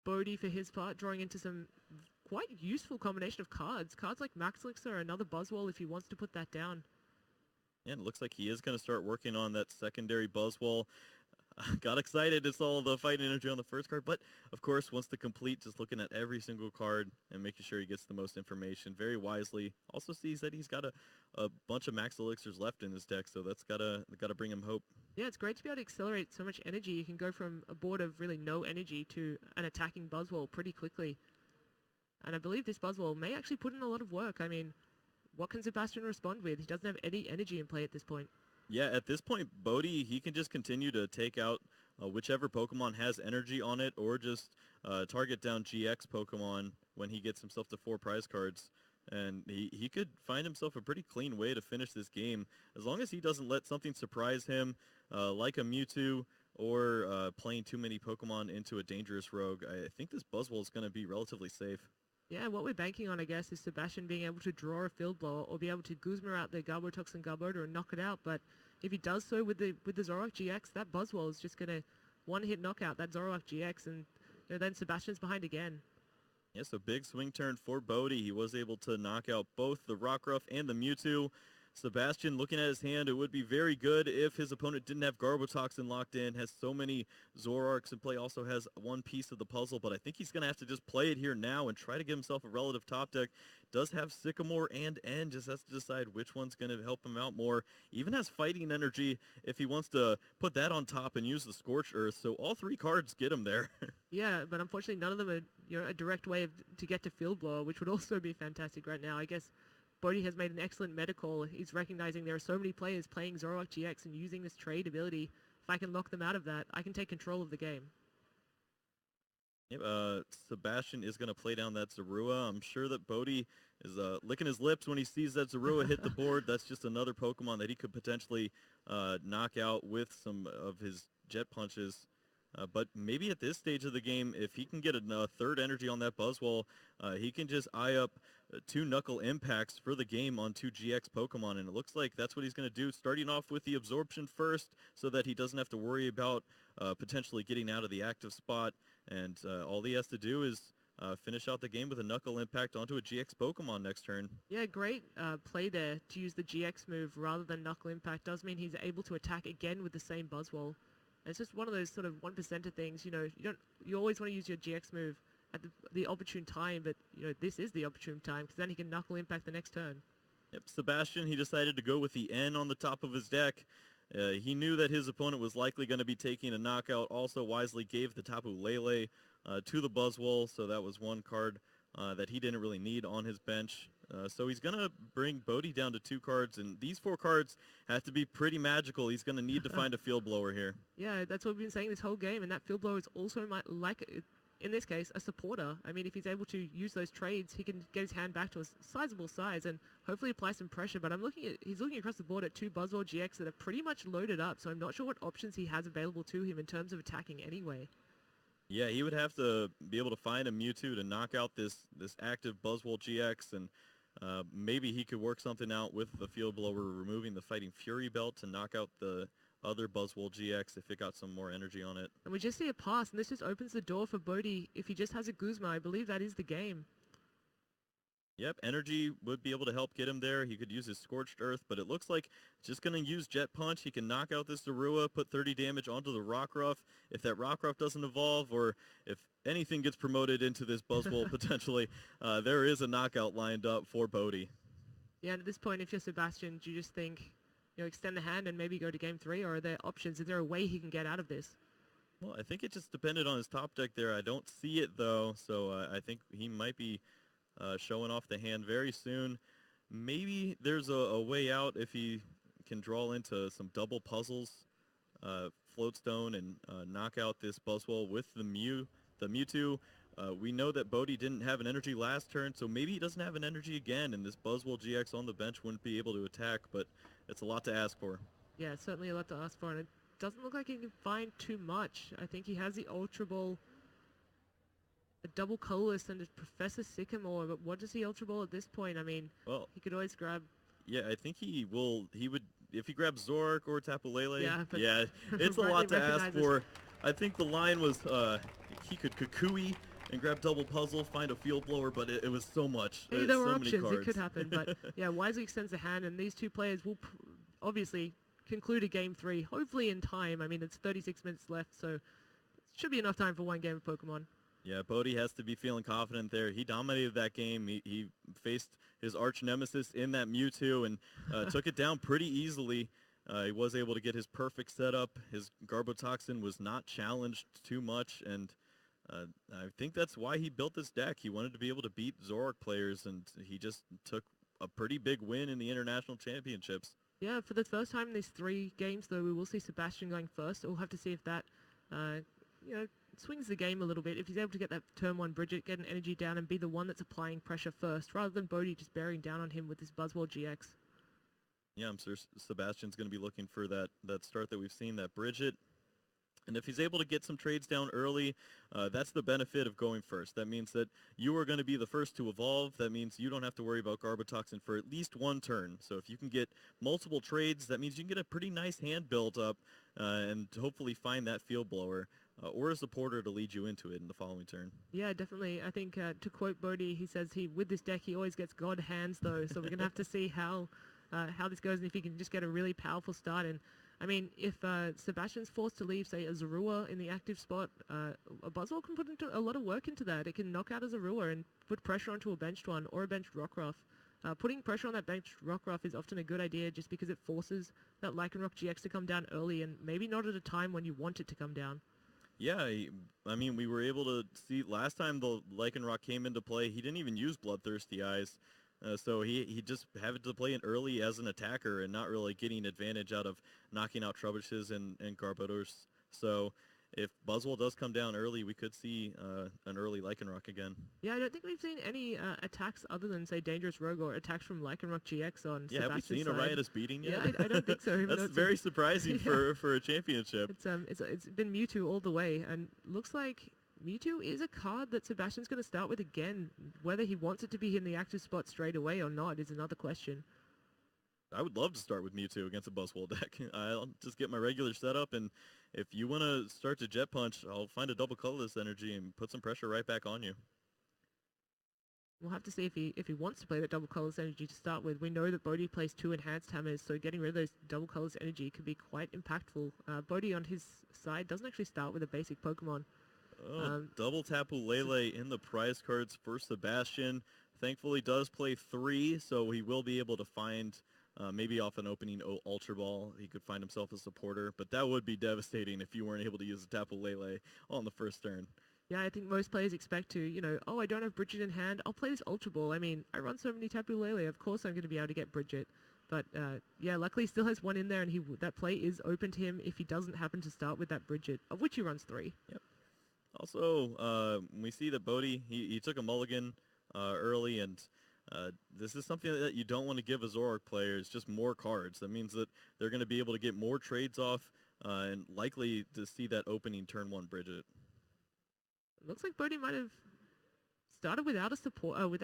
Bodhi, for his part, drawing into some quite useful combination of cards. Cards like Max Elixir or another Buzzwole if he wants to put that down. Yeah, it looks like he is going to start working on that secondary Buzzwole. Got excited. It's all the Fighting Energy on the first card, but of course wants to complete just looking at every single card and making sure he gets the most information very wisely. Also sees that he's got a bunch of Max Elixirs left in his deck, so that's gotta bring him hope. Yeah, it's great to be able to accelerate so much energy. You can go from a board of really no energy to an attacking Buzzwole pretty quickly. And I believe this Buzzwole may actually put in a lot of work. I mean, what can Sebastian respond with? He doesn't have any energy in play at this point. Yeah, at this point, Bodhi, he can just continue to take out whichever Pokemon has energy on it, or just target down GX Pokemon when he gets himself to 4 prize cards. And he could find himself a pretty clean way to finish this game, as long as he doesn't let something surprise him, like a Mewtwo, or playing too many Pokemon into a dangerous rogue. I think this Buzzwole is going to be relatively safe. Yeah, what we're banking on, I guess, is Sebastian being able to draw a field blower or be able to Guzma out the Garbotox and Garbodor and knock it out. But if he does so with the Zoroark GX, that Buzzwole is just going to one-hit knockout that Zoroark GX, and then Sebastian's behind again. Yeah, so big swing turn for Bodhi. He was able to knock out both the Rockruff and the Mewtwo. Sebastian, looking at his hand, it would be very good if his opponent didn't have Garbotoxin locked in, has so many Zoroarks in play, also has one piece of the puzzle, but I think he's going to have to just play it here now and try to give himself a relative top deck. Does have Sycamore and N, just has to decide which one's going to help him out more. Even has Fighting Energy if he wants to put that on top and use the Scorched Earth, so all three cards get him there. Yeah, but unfortunately none of them are a direct way to get to Field Blower, which would also be fantastic right now. I guess Bodhi has made an excellent meta call. He's recognizing there are so many players playing Zoroark GX and using this trade ability. If I can lock them out of that, I can take control of the game. Yep, Sebastian is going to play down that Zorua. I'm sure that Bodhi is licking his lips when he sees that Zorua hit the board. That's just another Pokemon that he could potentially knock out with some of his Jet Punches. But maybe at this stage of the game, if he can get a third energy on that Buzzwole, he can just eye up two Knuckle Impacts for the game on two GX Pokemon. And it looks like that's what he's going to do, starting off with the Absorption first so that he doesn't have to worry about potentially getting out of the active spot. And all he has to do is finish out the game with a Knuckle Impact onto a GX Pokemon next turn. Yeah, great play there to use the GX move rather than Knuckle Impact. Does mean he's able to attack again with the same Buzzwole. It's just one of those sort of 1%er things, you always want to use your GX move at the opportune time, but, this is the opportune time because then he can Knuckle Impact the next turn. Yep, Sebastian, he decided to go with the N on the top of his deck. He knew that his opponent was likely going to be taking a knockout, also wisely gave the Tapu Lele to the Buzzwole, so that was one card that he didn't really need on his bench. So he's going to bring Bodhi down to 2 cards, and these 4 cards have to be pretty magical. He's going to need to find a Field Blower here. Yeah, that's what we've been saying this whole game, and that Field Blower is also, in this case, a supporter. I mean, if he's able to use those trades, he can get his hand back to a sizable size and hopefully apply some pressure. But he's looking across the board at 2 Buzzwole GX that are pretty much loaded up, so I'm not sure what options he has available to him in terms of attacking anyway. Yeah, he would have to be able to find a Mewtwo to knock out this active Buzzwole GX, and maybe he could work something out with the Field Blower, removing the Fighting Fury belt to knock out the other Buzzwole GX if it got some more energy on it. And we just see a pass, and this just opens the door for Bodhi. If he just has a Guzma, I believe that is the game. Yep, energy would be able to help get him there. He could use his Scorched Earth, but it looks like just going to use Jet Punch. He can knock out this Zorua, put 30 damage onto the Rockruff. If that Rockruff doesn't evolve, or if anything gets promoted into this Buzzwole potentially, there is a knockout lined up for Bodhi. Yeah, and at this point, if you're Sebastian, do you just think, extend the hand and maybe go to game 3, or are there options? Is there a way he can get out of this? Well, I think it just depended on his top deck there. I don't see it, though, so I think he might be showing off the hand very soon. Maybe there's a way out if he can draw into some double puzzles, Floatstone, and knock out this Buzzwole with the Mewtwo. We know that Bodhi didn't have an energy last turn, so maybe he doesn't have an energy again, and this Buzzwole GX on the bench wouldn't be able to attack, but it's a lot to ask for. Yeah, it's certainly a lot to ask for, and it doesn't look like he can find too much. I think he has the Ultra Ball, a double Colorless, and a Professor Sycamore, but what does he Ultra Ball at this point? I mean, well, he could always grab... Yeah, I think he would, if he grabs Zoroark or Tapu Lele. Yeah, it's a lot to ask for. I think the line was he could Kukui and grab double puzzle, find a Field Blower, but it was so much. Hey, there were options. It could happen, but yeah, wisely extends the hand, and these 2 players will obviously conclude a game 3, hopefully in time. I mean, it's 36 minutes left, so it should be enough time for one game of Pokemon. Yeah, Bodhi has to be feeling confident there. He dominated that game. He faced his arch nemesis in that Mewtwo and took it down pretty easily. He was able to get his perfect setup. His Garbotoxin was not challenged too much, and I think that's why he built this deck. He wanted to be able to beat Zoroark players, and he just took a pretty big win in the international championships. Yeah, for the first time in these 3 games, though, we will see Sebastian going first. We'll have to see if that, swings the game a little bit. If he's able to get that turn 1 Bridget, get an energy down, and be the one that's applying pressure first, rather than Bodhi just bearing down on him with his Buzzwole GX. Yeah, I'm sure Sebastian's going to be looking for that start that we've seen, that Bridget. And if he's able to get some trades down early, that's the benefit of going first. That means that you are going to be the first to evolve. That means you don't have to worry about Garbotoxin for at least one turn. So if you can get multiple trades, that means you can get a pretty nice hand built up and hopefully find that field blower or a supporter to lead you into it in the following turn. Yeah, definitely. I think to quote Bodhi, he says with this deck he always gets God hands though. So we're gonna have to see how this goes and if he can just get a really powerful start. And I mean, if Sebastian's forced to leave, say, a Zorua in the active spot, a Buzzwole can put a lot of work into that. It can knock out a Zorua and put pressure onto a benched one or a benched Rockruff. Putting pressure on that benched Rockruff is often a good idea just because it forces that Lycanroc GX to come down early and maybe not at a time when you want it to come down. Yeah, I mean, we were able to see last time the Lycanroc came into play, he didn't even use Bloodthirsty Eyes. So he just had to play it early as an attacker and not really getting advantage out of knocking out Trubbishes and Garbodors. So if Buzzwole does come down early, we could see an early Lycanroc again. Yeah, I don't think we've seen any attacks other than, say, Dangerous Rogue or attacks from Lycanroc GX on Yeah, Sebastian's have we seen side. a Riotous beating yet? Yeah, I don't think so. That's very surprising for a championship. It's been Mewtwo all the way, and looks like Mewtwo is a card that Sebastian's going to start with again. Whether he wants it to be in the active spot straight away or not is another question. I would love to start with Mewtwo against a Buzzwole deck. I'll just get my regular setup, and if you want to start to Jet Punch, I'll find a double colorless energy and put some pressure right back on you. We'll have to see if he wants to play that double colorless energy to start with. We know that Bodhi plays 2 enhanced hammers, so getting rid of those double colorless energy could be quite impactful. Bodhi on his side doesn't actually start with a basic Pokemon. Double Tapu Lele in the prize cards for Sebastian. Thankfully does play 3, so he will be able to find maybe off an opening Ultra Ball, he could find himself a supporter, but that would be devastating if you weren't able to use a Tapu Lele on the first turn. Yeah, I think most players expect to, oh, I don't have Bridget in hand, I'll play this Ultra Ball. I mean, I run so many Tapu Lele, of course I'm going to be able to get Bridget. But yeah, luckily he still has one in there, and that play is open to him if he doesn't happen to start with that Bridget, of which he runs 3. Yep. Also, we see that Bodhi, he took a mulligan early, and this is something that you don't want to give a Zoroark player, is just more cards. That means that they're going to be able to get more trades off and likely to see that opening turn 1 Bridget. Looks like Bodhi might have started without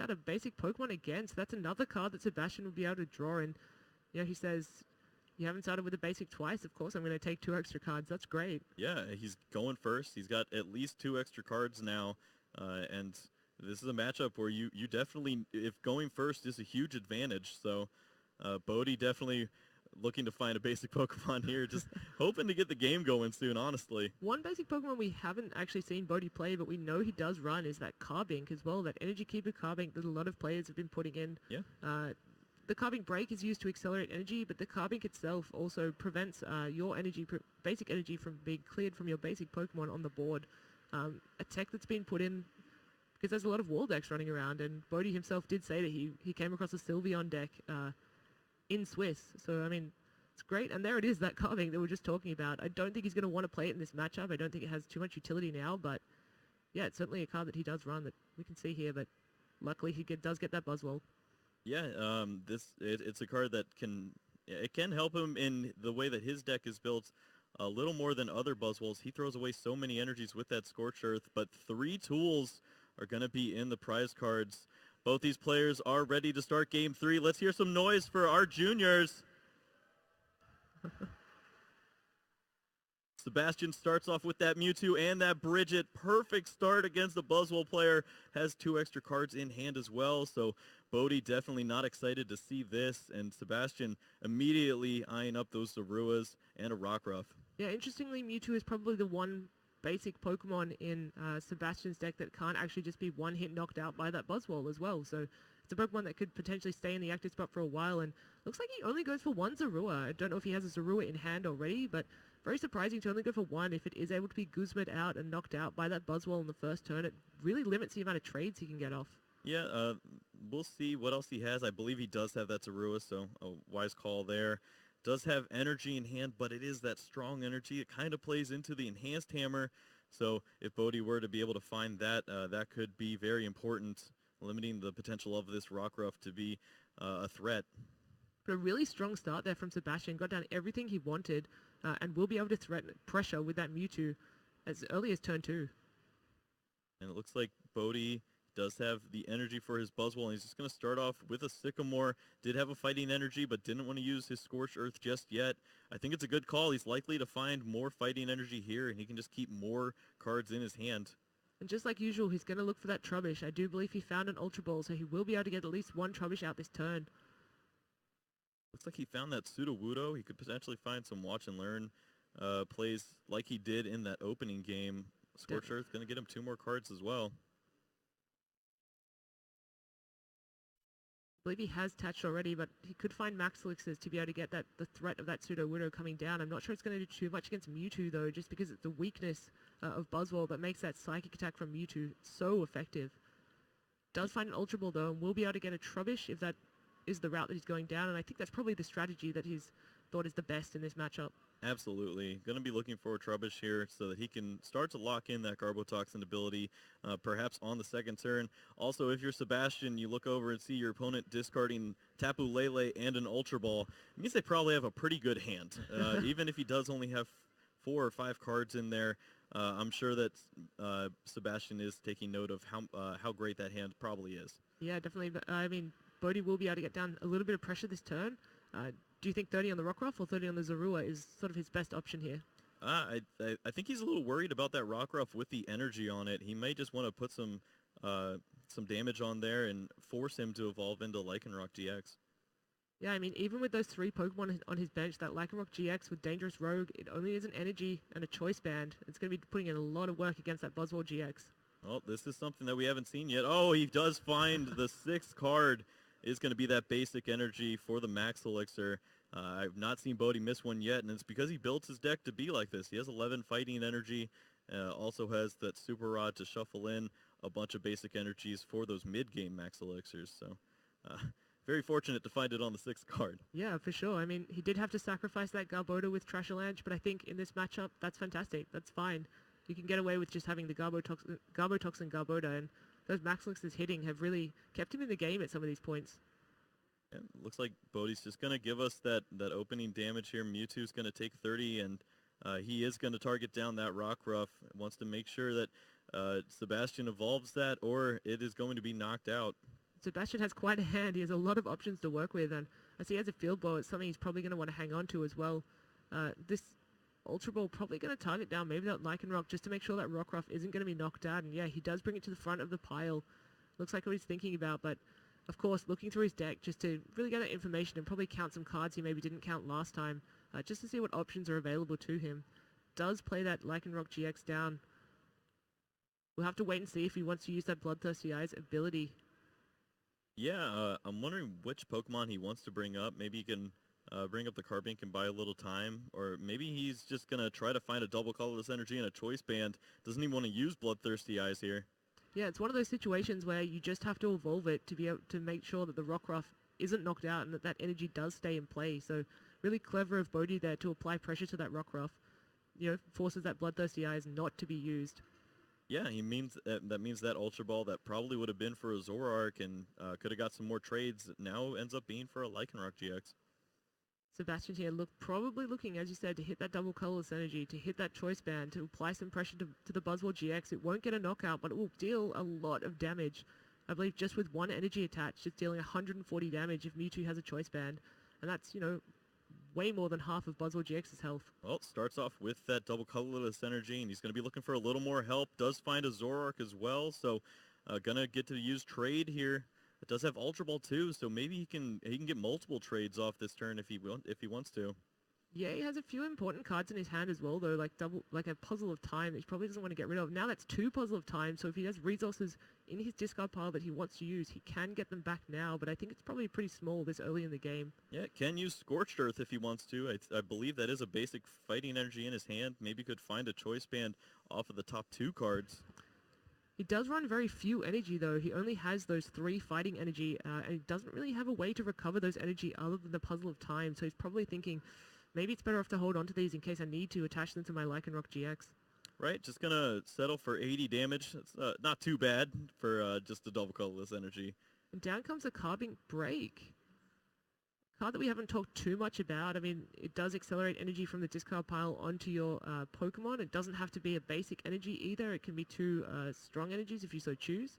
a basic Pokemon again, so that's another card that Sebastian will be able to draw. And he says, you haven't started with a basic twice, of course I'm going to take 2 extra cards. That's great. Yeah, he's going first. He's got at least 2 extra cards now, and this is a matchup where you definitely, if going first is a huge advantage. So Bodhi definitely looking to find a basic Pokemon here, just hoping to get the game going soon, honestly. One basic Pokemon we haven't actually seen Bodhi play, but we know he does run, is that Carbink as well, that Energy Keeper Carbink that a lot of players have been putting in. Yeah. The Carbink break is used to accelerate energy, but the Carbink itself also prevents your basic energy from being cleared from your basic Pokemon on the board. A tech that's been put in because there's a lot of wall decks running around, and Bodhi himself did say that he came across a Sylveon deck in Swiss. So, I mean, it's great. And there it is, that Carbink that we were just talking about. I don't think he's going to want to play it in this matchup. I don't think it has too much utility now, but yeah, it's certainly a card that he does run that we can see here, but luckily he does get that Buzzwole. Yeah, it's a card that can help him in the way that his deck is built a little more than other Buzzwoles. He throws away so many energies with that Scorched Earth, but 3 tools are going to be in the prize cards. Both these players are ready to start game 3. Let's hear some noise for our juniors. Sebastian starts off with that Mewtwo and that Bridget. Perfect start against the Buzzwole player. Has 2 extra cards in hand as well, so Bodhi definitely not excited to see this, and Sebastian immediately eyeing up those Zoruas and a Rockruff. Yeah, interestingly, Mewtwo is probably the one basic Pokemon in Sebastian's deck that can't actually just be one hit knocked out by that Buzzwole as well. So it's a Pokemon that could potentially stay in the active spot for a while, and looks like he only goes for 1 Zorua. I don't know if he has a Zorua in hand already, but very surprising to only go for 1. If it is able to be Guzmed out and knocked out by that Buzzwole in the first turn, it really limits the amount of trades he can get off. Yeah, we'll see what else he has. I believe he does have that Zorua, so a wise call there. Does have energy in hand, but it is that strong energy. It kind of plays into the enhanced hammer. So if Bodhi were to be able to find that, that could be very important, limiting the potential of this Rockruff to be a threat. But a really strong start there from Sebastian. Got down everything he wanted and will be able to threaten pressure with that Mewtwo as early as turn 2. And it looks like Bodhi does have the energy for his Buzzwole, and he's just going to start off with a Sycamore. Did have a fighting energy, but didn't want to use his Scorched Earth just yet. I think it's a good call. He's likely to find more fighting energy here, and he can just keep more cards in his hand. And just like usual, he's going to look for that Trubbish. I do believe he found an Ultra Ball, so he will be able to get at least one Trubbish out this turn. Looks like he found that Sudowoodo. He could potentially find some Watch and Learn plays like he did in that opening game. Scorched Earth going to get him 2 more cards as well. I believe he has Tatched already, but he could find Max Elixirs to be able to get the threat of that Sudowoodo coming down. I'm not sure it's going to do too much against Mewtwo, though, just because it's the weakness of Buzzwole that makes that Psychic attack from Mewtwo so effective. Does find an Ultra Ball, though, and will be able to get a Trubbish if that is the route that he's going down, and I think that's probably the strategy that he's thought is the best in this matchup. Absolutely. Going to be looking for a Trubbish here so that he can start to lock in that Garbotoxin ability, perhaps on the second turn. Also, if you're Sebastian, you look over and see your opponent discarding Tapu Lele and an Ultra Ball. It means they probably have a pretty good hand. Even if he does only have 4 or 5 cards in there, I'm sure that Sebastian is taking note of how great that hand probably is. Yeah, definitely. But, I mean, Bodhi will be able to get down a little bit of pressure this turn. Do you think 30 on the Rockruff or 30 on the Zorua is sort of his best option here? I think he's a little worried about that Rockruff with the energy on it. He may just want to put some damage on there and force him to evolve into Lycanroc GX. Yeah, I mean, even with those 3 Pokemon on his bench, that Lycanroc GX with Dangerous Rogue, it only is an energy and a choice band. It's going to be putting in a lot of work against that Buzzwole GX. Well, this is something that we haven't seen yet. Oh, he does find the 6th card is going to be that basic energy for the Max Elixir. I've not seen Bodhi miss one yet, and it's because he built his deck to be like this. He has 11 fighting energy, also has that Super Rod to shuffle in a bunch of basic energies for those mid-game Max Elixirs. So, very fortunate to find it on the 6th card. Yeah, for sure. I mean, he did have to sacrifice that Garbodor with Trashalanche, but I think in this matchup, that's fantastic. That's fine. You can get away with just having the Garbotoxin Garbodor, and those Max Elixirs hitting have really kept him in the game at some of these points. And it looks like Bodhi's just going to give us that opening damage here. Mewtwo's going to take 30, and he is going to target down that Rockruff. Wants to make sure that Sebastian evolves that, or it is going to be knocked out. Sebastian has quite a hand. He has a lot of options to work with, and I see he has a Field Ball. It's something he's probably going to want to hang on to as well. This Ultra Ball probably going to target down maybe that Lycanroc just to make sure that Rockruff isn't going to be knocked out. And yeah, he does bring it to the front of the pile. Looks like what he's thinking about, but of course, looking through his deck just to really get that information and probably count some cards he maybe didn't count last time, just to see what options are available to him. Does play that Lycanroc GX down. We'll have to wait and see if he wants to use that Bloodthirsty Eyes ability. Yeah, I'm wondering which Pokemon he wants to bring up. Maybe he can bring up the Carbink and buy a little time, or maybe he's just going to try to find a double colorless energy and a choice band. Doesn't even want to use Bloodthirsty Eyes here. Yeah, it's one of those situations where you just have to evolve it to be able to make sure that the Rockruff isn't knocked out and that energy does stay in play. So really clever of Bodhi there to apply pressure to that Rockruff. You know, forces that Bloodthirsty Eyes not to be used. Yeah, that means that Ultra Ball that probably would have been for a Zoroark and could have got some more trades now ends up being for a Lycanroc GX. Sebastian here probably looking, as you said, to hit that double colorless energy, to hit that choice band, to apply some pressure to the Buzzwole GX. It won't get a knockout, but it will deal a lot of damage. I believe just with one energy attached, it's dealing 140 damage if Mewtwo has a choice band. And that's, you know, way more than half of Buzzwole GX's health. Well, it starts off with that double colorless energy, and he's going to be looking for a little more help. Does find a Zoroark as well, so gonna get to use trade here. It does have Ultra Ball too, so maybe he can get multiple trades off this turn if he wants to. Yeah, he has a few important cards in his hand as well, though, like a Puzzle of Time that he probably doesn't want to get rid of. Now that's 2 Puzzle of Time, so if he has resources in his discard pile that he wants to use, he can get them back now, but I think it's probably pretty small this early in the game. Yeah, can use Scorched Earth if he wants to. I believe that is a basic fighting energy in his hand. Maybe could find a choice band off of the top 2 cards. He does run very few energy, though. He only has those 3 fighting energy, and he doesn't really have a way to recover those energy other than the Puzzle of Time, so he's probably thinking, maybe it's better off to hold on to these in case I need to attach them to my Lycanroc GX. Right, just going to settle for 80 damage. It's not too bad for just a double colorless energy. And down comes a Carbink Break. Card that we haven't talked too much about. I mean, it does accelerate energy from the discard pile onto your Pokemon. It doesn't have to be a basic energy either. It can be two strong energies if you so choose.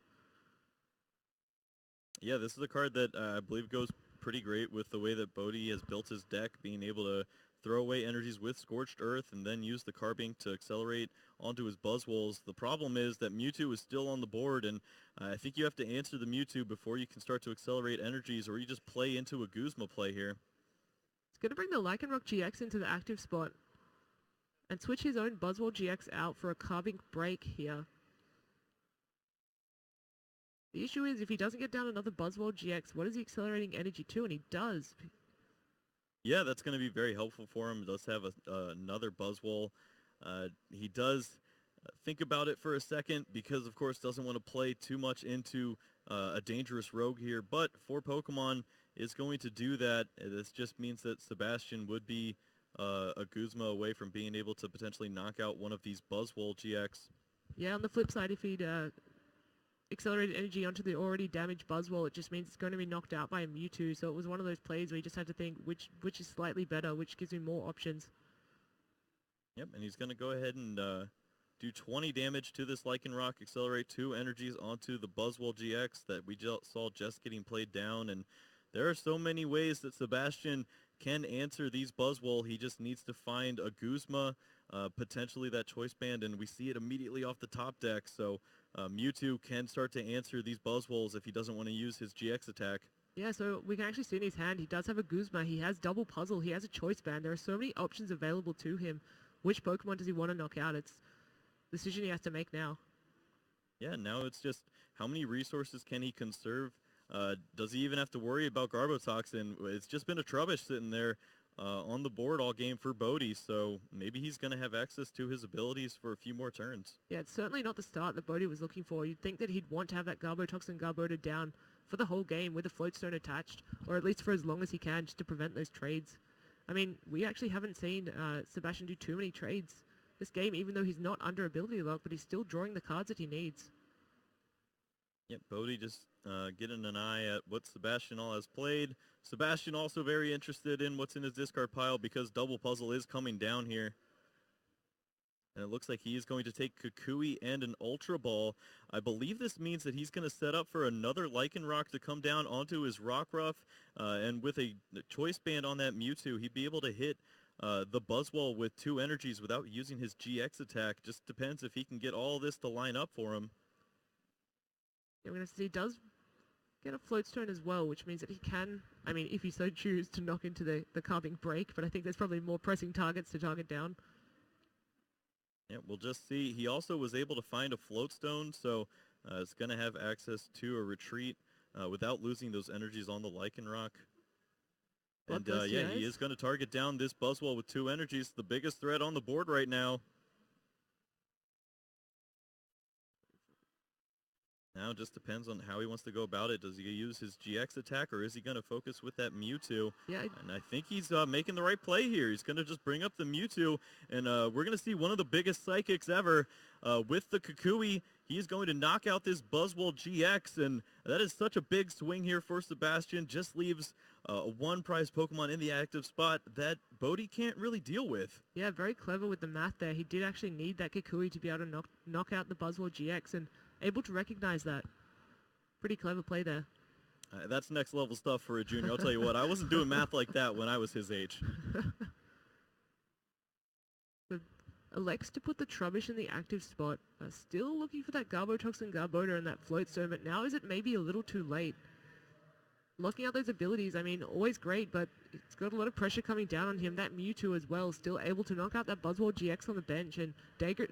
Yeah, this is a card that I believe goes pretty great with the way that Bodhi has built his deck, being able to throw away energies with Scorched Earth and then use the Carbink to accelerate onto his Buzzwoles. The problem is that Mewtwo is still on the board, and I think you have to answer the Mewtwo before you can start to accelerate energies, or you just play into a Guzma play here. It's going to bring the Lycanroc GX into the active spot and switch his own Buzzwole GX out for a Carbink break here. The issue is, if he doesn't get down another Buzzwole GX, what is he accelerating energy to? And he does. Yeah, that's going to be very helpful for him. He does have another Buzzwole. He does think about it for a second because, of course, doesn't want to play too much into a dangerous rogue here. But for Pokemon is going to do that. This just means that Sebastian would be a Guzma away from being able to potentially knock out one of these Buzzwole GX. Yeah, on the flip side, if he'd accelerated energy onto the already damaged Buzzwole, it just means it's going to be knocked out by a Mewtwo. So it was one of those plays where you just had to think which is slightly better, which gives me more options. Yep, and he's going to go ahead and do 20 damage to this Lycanroc, accelerate 2 energies onto the Buzzwole GX that we saw just getting played down. And there are so many ways that Sebastian can answer these Buzzwole. He just needs to find a Guzma, potentially that Choice Band, and we see it immediately off the top deck. So Mewtwo can start to answer these Buzzwoles if he doesn't want to use his GX attack. Yeah, so we can actually see in his hand, he does have a Guzma, he has double puzzle, he has a Choice Band. There are so many options available to him. Which Pokemon does he want to knock out? It's a decision he has to make now. Yeah, now it's just how many resources can he conserve? Does he even have to worry about Garbotoxin? It's just been a Trubbish sitting there on the board all game for Bodhi, so maybe he's going to have access to his abilities for a few more turns. Yeah, it's certainly not the start that Bodhi was looking for. You'd think that he'd want to have that Garbotoxin Garbodor down for the whole game with a Floatstone attached, or at least for as long as he can, just to prevent those trades. I mean, we actually haven't seen Sebastian do too many trades this game, even though he's not under ability lock, but he's still drawing the cards that he needs. Yep, Bodhi just getting an eye at what Sebastian all has played. Sebastian also very interested in what's in his discard pile because double puzzle is coming down here. And it looks like he is going to take Kukui and an Ultra Ball. I believe this means that he's going to set up for another Lycanroc to come down onto his Rockruff. And with a Choice Band on that Mewtwo, he'd be able to hit the Buzzwole with 2 energies without using his GX attack. Just depends if he can get all this to line up for him. Yeah, we're going to see he does get a Floatstone as well, which means that he can, I mean, if he so choose, to knock into the Carbink break, but I think there's probably more pressing targets to target down. Yeah, we'll just see. He also was able to find a Floatstone, so it's going to have access to a retreat without losing those energies on the Lycanroc. And yeah, he is going to target down this Buzzwole with 2 energies, the biggest threat on the board right now. Now it just depends on how he wants to go about it. Does he use his GX attack, or is he going to focus with that Mewtwo? Yeah, and I think he's making the right play here. He's going to just bring up the Mewtwo, and we're going to see one of the biggest Psychics ever with the Kukui. He's going to knock out this Buzzwole GX, and that is such a big swing here for Sebastian. Just leaves one prize Pokemon in the active spot that Bodhi can't really deal with. Yeah, very clever with the math there. He did actually need that Kukui to be able to knock out the Buzzwole GX, and able to recognize that. Pretty clever play there. That's next level stuff for a junior. I'll tell you what, I wasn't doing math like that when I was his age. So elects to put the Trubbish in the active spot. Still looking for that Garbotoxin Garbodor and that Floatstone, but now is it maybe a little too late? Locking out those abilities, I mean, always great, but it's got a lot of pressure coming down on him. That Mewtwo as well, still able to knock out that Buzzwole GX on the bench, and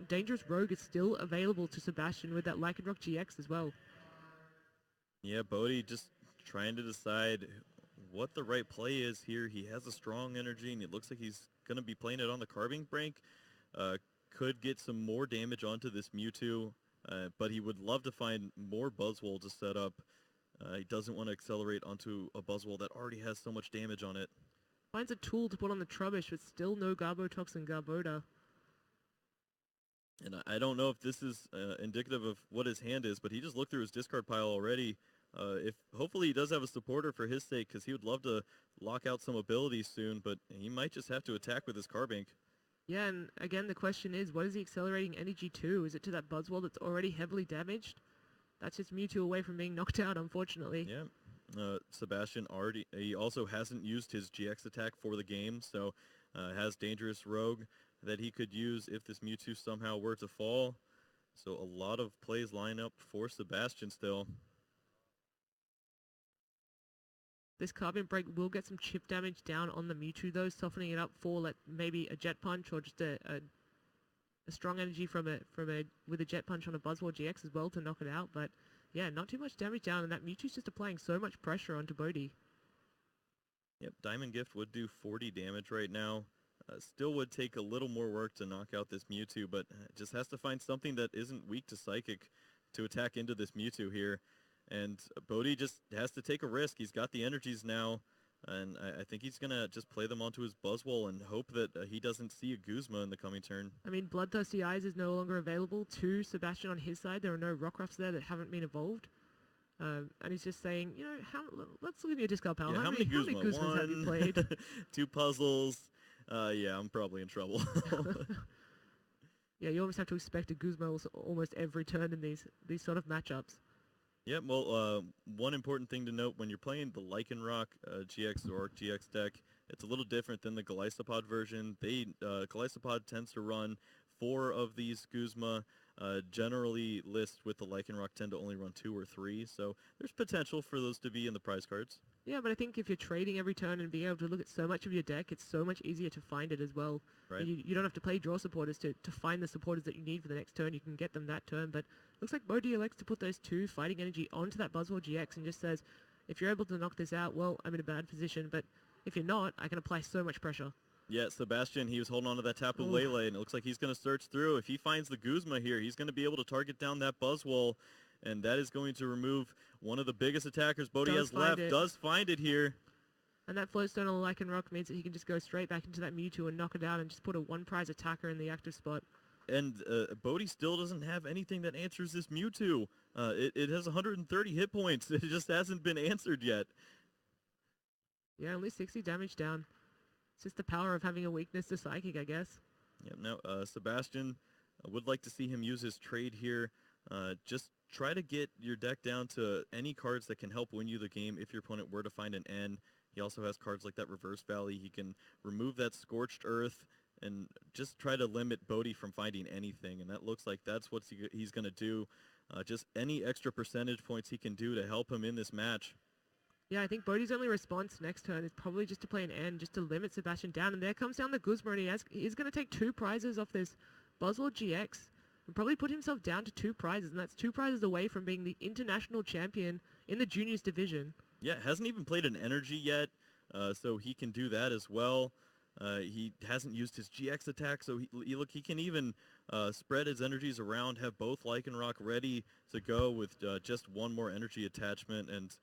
Dangerous Rogue is still available to Sebastian with that Lycanroc GX as well. Yeah, Bodhi just trying to decide what the right play is here. He has a strong energy, and it looks like he's going to be playing it on the Carbink break. Could get some more damage onto this Mewtwo, but he would love to find more Buzzwole to set up. He doesn't want to accelerate onto a Buzzwole that already has so much damage on it. Finds a tool to put on the Trubbish, but still no Garbotoxin Garbodor. And I don't know if this is indicative of what his hand is, but he just looked through his discard pile already If hopefully he does have a supporter for his sake, because he would love to lock out some abilities soon, but he might just have to attack with his Carbink. Yeah, and again, the question is, what is he accelerating energy to? Is it to that Buzzwole that's already heavily damaged? That's just Mewtwo away from being knocked out, unfortunately. Yeah. Sebastian he also hasn't used his GX attack for the game, so has Dangerous Rogue that he could use if this Mewtwo somehow were to fall. So a lot of plays line up for Sebastian still. This Carbon Break will get some chip damage down on the Mewtwo though, softening it up for like maybe a Jet Punch or just a strong energy with a Jet Punch on a Buzzwole GX as well to knock it out. But yeah, not too much damage down, and that Mewtwo's just applying so much pressure onto Bodhi. Yep, Diamond Gift would do 40 damage right now. Still would take a little more work to knock out this Mewtwo, but just has to find something that isn't weak to Psychic to attack into this Mewtwo here. And Bodhi just has to take a risk. He's got the energies now, and I think he's going to just play them onto his Buzzwole and hope that he doesn't see a Guzma in the coming turn. I mean, Bloodthirsty Eyes is no longer available to Sebastian on his side. There are no Rockruffs there that haven't been evolved. And he's just saying, you know, let's look at your discard pal. Yeah, how many Guzmas have you played? 2 puzzles. Yeah, I'm probably in trouble. Yeah, you almost have to expect a Guzma almost every turn in these sort of matchups. Yeah, well, one important thing to note when you're playing the Lycanroc GX Zoroark GX deck, it's a little different than the Golisopod version. Golisopod tends to run 4 of these Guzma. Generally, lists with the Lycanroc tend to only run 2 or 3, so there's potential for those to be in the prize cards. Yeah, but I think if you're trading every turn and being able to look at so much of your deck, it's so much easier to find it as well. Right. You don't have to play draw supporters to find the supporters that you need for the next turn. You can get them that turn, but looks like Bodhi elects to put those 2 fighting energy onto that Buzzwole GX and just says, if you're able to knock this out, well, I'm in a bad position, but if you're not, I can apply so much pressure. Yeah, Sebastian, he was holding on to that Tapu Lele, and it looks like he's going to search through. If he finds the Guzma here, he's going to be able to target down that Buzzwole, and that is going to remove one of the biggest attackers Bodhi has left. Does find it here. And that Floatstone on Lycanroc means that he can just go straight back into that Mewtwo and knock it out and just put a 1-prize attacker in the active spot. And Bodhi still doesn't have anything that answers this Mewtwo. It has 130 hit points. It just hasn't been answered yet. Yeah, only 60 damage down. It's just the power of having a weakness to Psychic, I guess. Yeah, now Sebastian, would like to see him use his trade here. Just try to get your deck down to any cards that can help win you the game if your opponent were to find an N. He also has cards like that Reverse Valley. He can remove that Scorched Earth and just try to limit Bodhi from finding anything. And that looks like that's what he's going to do. Just any extra percentage points he can do to help him in this match. Yeah, I think Bodhi's only response next turn is probably just to play an N, just to limit Sebastian down. And there comes down the Guzma, and he's going to take 2 prizes off this Buzzwole GX and probably put himself down to 2 prizes. And that's 2 prizes away from being the international champion in the juniors division. Yeah, hasn't even played an energy yet, so he can do that as well. He hasn't used his GX attack, so he can even spread his energies around, have both Lycanroc ready to go with just 1 more energy attachment. And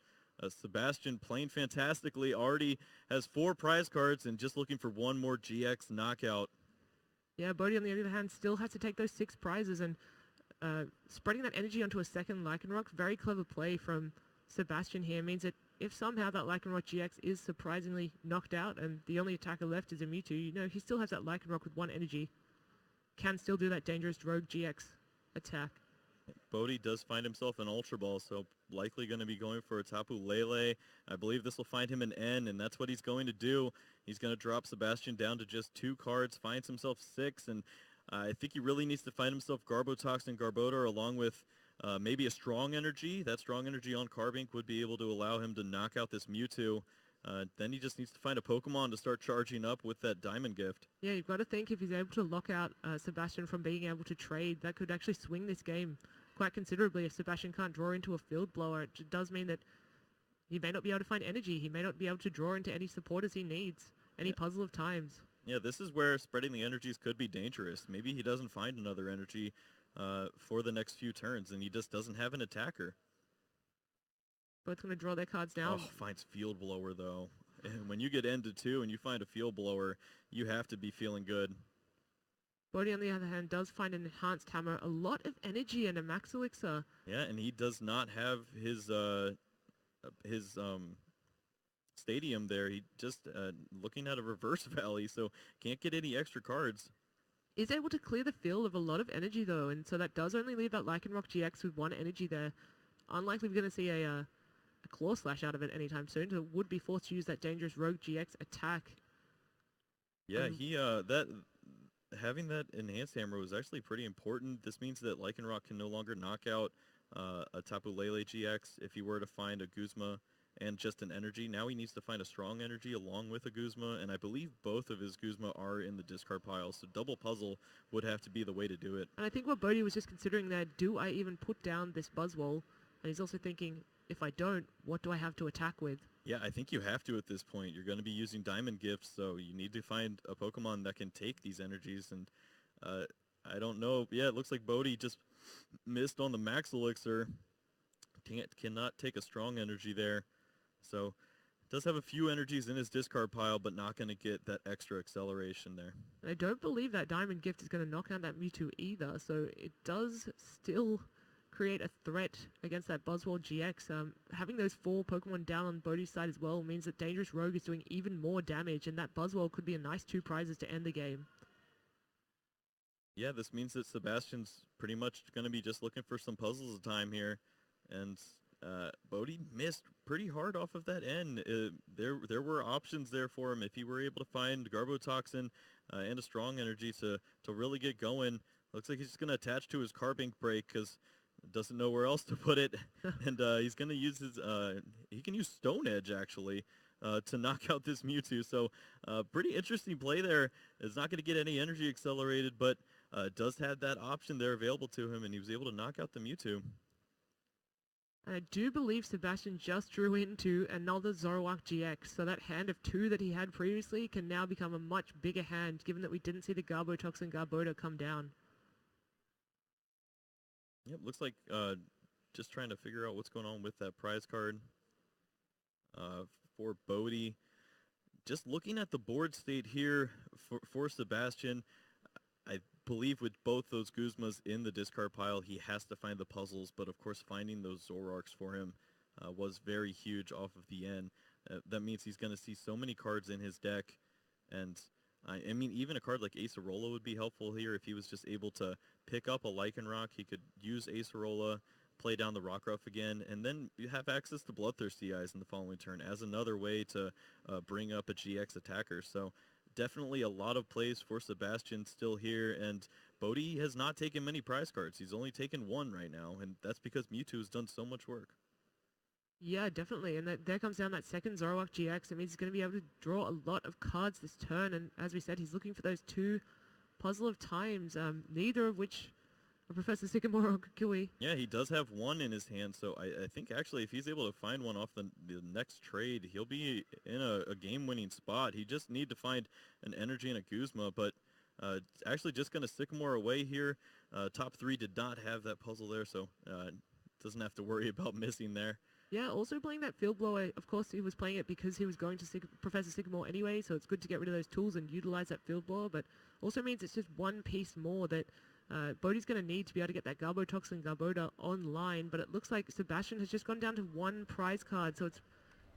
Sebastian playing fantastically, already has 4 prize cards and just looking for 1 more GX knockout. Yeah, Bodhi, on the other hand, still has to take those 6 prizes, and spreading that energy onto a second Lycanroc, very clever play from Sebastian here, means that if somehow that Lycanroc GX is surprisingly knocked out and the only attacker left is a Mewtwo, you know, he still has that Lycanroc with 1 energy. Can still do that dangerous Rogue GX attack. Bodhi does find himself an Ultra Ball, so likely going to be going for a Tapu Lele. I believe this will find him an N, and that's what he's going to do. He's going to drop Sebastian down to just 2 cards, finds himself 6, and I think he really needs to find himself Garbotox and Garbodor along with maybe a Strong Energy. That Strong Energy on Carbink would be able to allow him to knock out this Mewtwo. Then he just needs to find a Pokemon to start charging up with that Diamond Gift. Yeah, you've got to think if he's able to lock out Sebastian from being able to trade, that could actually swing this game quite considerably. If Sebastian can't draw into a Field Blower, it does mean that he may not be able to find energy. He may not be able to draw into any supporters he needs, any puzzle of times. Yeah, this is where spreading the energies could be dangerous. Maybe he doesn't find another energy for the next few turns, and he just doesn't have an attacker. Both going to draw their cards down. Oh, finds Field Blower, though. And when you get into 2 and you find a Field Blower, you have to be feeling good. Bodhi, on the other hand, does find an Enhanced Hammer, a lot of energy and a Max Elixir. Yeah, and he does not have his his stadium there. He just looking at a reverse valley, so can't get any extra cards. Is able to clear the field of a lot of energy though, and so that does only leave that Lycanroc GX with 1 energy there. Unlikely we're going to see a Claw Slash out of it anytime soon, so would be forced to use that dangerous Rogue GX attack. Yeah, having that enhanced hammer was actually pretty important. This means that Lycanroc can no longer knock out a Tapu Lele GX if he were to find a Guzma and just an energy. Now he needs to find a strong energy along with a Guzma, and I believe both of his Guzma are in the discard pile, so double puzzle would have to be the way to do it. And I think what Bodhi was just considering there, do I even put down this Buzzwole? And he's also thinking, if I don't, what do I have to attack with? Yeah, I think you have to at this point. You're going to be using Diamond Gifts, so you need to find a Pokemon that can take these energies, and I don't know. Yeah, it looks like Bodhi just missed on the Max Elixir. Cannot take a strong energy there. So does have a few energies in his discard pile, but not going to get that extra acceleration there. I don't believe that Diamond Gift is going to knock out that Mewtwo either, so it does still create a threat against that Buzzwole GX. Having those 4 Pokemon down on Bodhi's side as well means that Dangerous Rogue is doing even more damage, and that Buzzwole could be a nice 2 prizes to end the game. Yeah, this means that Sebastian's pretty much going to be just looking for some puzzles of time here, and Bodhi missed pretty hard off of that end. There were options there for him if he were able to find Garbotoxin and a strong energy to really get going. Looks like he's just going to attach to his Carbink break because doesn't know where else to put it, and he's going to use his he can use Stone Edge actually to knock out this Mewtwo. So pretty interesting play there. It's not going to get any energy accelerated, but does have that option there available to him, and he was able to knock out the Mewtwo. I do believe Sebastian just drew into another Zoroark GX, so that hand of 2 that he had previously can now become a much bigger hand, given that we didn't see the Garbotoxin Garbodor come down. Yep, looks like just trying to figure out what's going on with that prize card for Bodhi. Just looking at the board state here for Sebastian, I believe with both those Guzmas in the discard pile, he has to find the puzzles, but of course finding those Zoroarks for him was very huge off of the end. That means he's going to see so many cards in his deck, and I mean, even a card like Acerola would be helpful here if he was just able to pick up a Lycanroc. He could use Acerola, play down the Rockruff again, and then you have access to Bloodthirsty Eyes in the following turn as another way to bring up a GX attacker. So definitely a lot of plays for Sebastian still here, and Bodhi has not taken many prize cards. He's only taken 1 right now, and that's because Mewtwo has done so much work. Yeah, definitely, and there comes down that second Zoroark GX. It means he's going to be able to draw a lot of cards this turn, and as we said, he's looking for those 2 Puzzle of Times, neither of which are Professor Sycamore or Kukui. Yeah, he does have 1 in his hand, so I think actually if he's able to find one off the next trade, he'll be in a game-winning spot. He just need to find an energy and a Guzma, but actually just going to Sycamore away here. Top 3 did not have that puzzle there, so doesn't have to worry about missing there. Yeah, also playing that Field Blower, of course he was playing it because he was going to Professor Sycamore anyway, so it's good to get rid of those tools and utilize that Field Blower, but also means it's just 1 piece more that Bodhi's going to need to be able to get that Garbotoxin Garbodor online, but it looks like Sebastian has just gone down to 1 prize card, so it's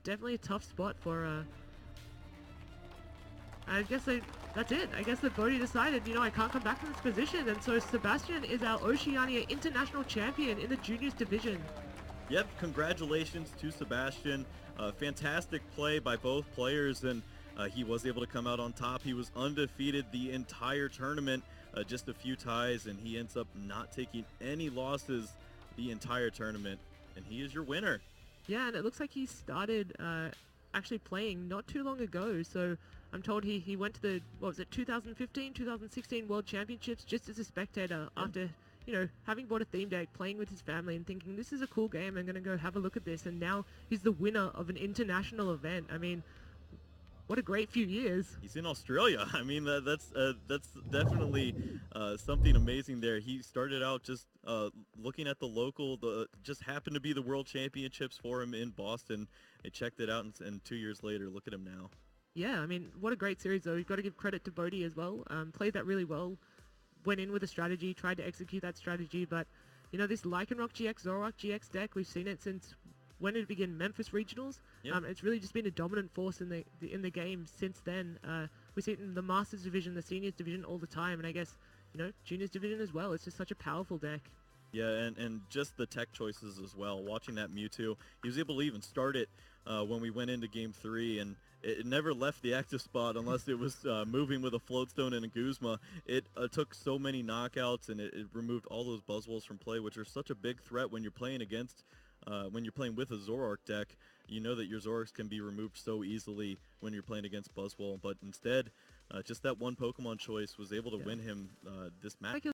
definitely a tough spot for... I guess that's it. I guess that Bodhi decided, you know, I can't come back from this position, and so Sebastian is our Oceania International Champion in the Juniors Division. Yep, congratulations to Sebastian. Fantastic play by both players, and he was able to come out on top. He was undefeated the entire tournament, just a few ties, and he ends up not taking any losses the entire tournament, and he is your winner. Yeah, and it looks like he started actually playing not too long ago, so I'm told he went to the, what was it, 2015, 2016 World Championships just as a spectator after... you know, having bought a theme deck, playing with his family and thinking, this is a cool game, I'm going to go have a look at this, and now he's the winner of an international event. I mean, what a great few years. He's in Australia. I mean, that's definitely something amazing there. He started out just looking at the local, just happened to be the World Championships for him in Boston. They checked it out, and 2 years later, look at him now. Yeah, I mean, what a great series, though. You've got to give credit to Bodhi as well. Played that really well. Went in with a strategy, tried to execute that strategy, but, you know, this Lycanroc GX, Zoroark GX deck, we've seen it since when did it begin? Memphis Regionals. Yep. It's really just been a dominant force in the game since then. We see it in the Masters division, the Seniors division all the time, and I guess, you know, Juniors division as well. It's just such a powerful deck. Yeah, and just the tech choices as well. Watching that Mewtwo, he was able to even start it when we went into Game 3, and it never left the active spot unless it was moving with a Floatstone and a Guzma. It took so many knockouts, and it removed all those Buzzwoles from play, which are such a big threat when you're playing against, when you're playing with a Zoroark deck. You know that your Zoroarks can be removed so easily when you're playing against Buzzwole, but instead, just that one Pokemon choice was able to win him this match.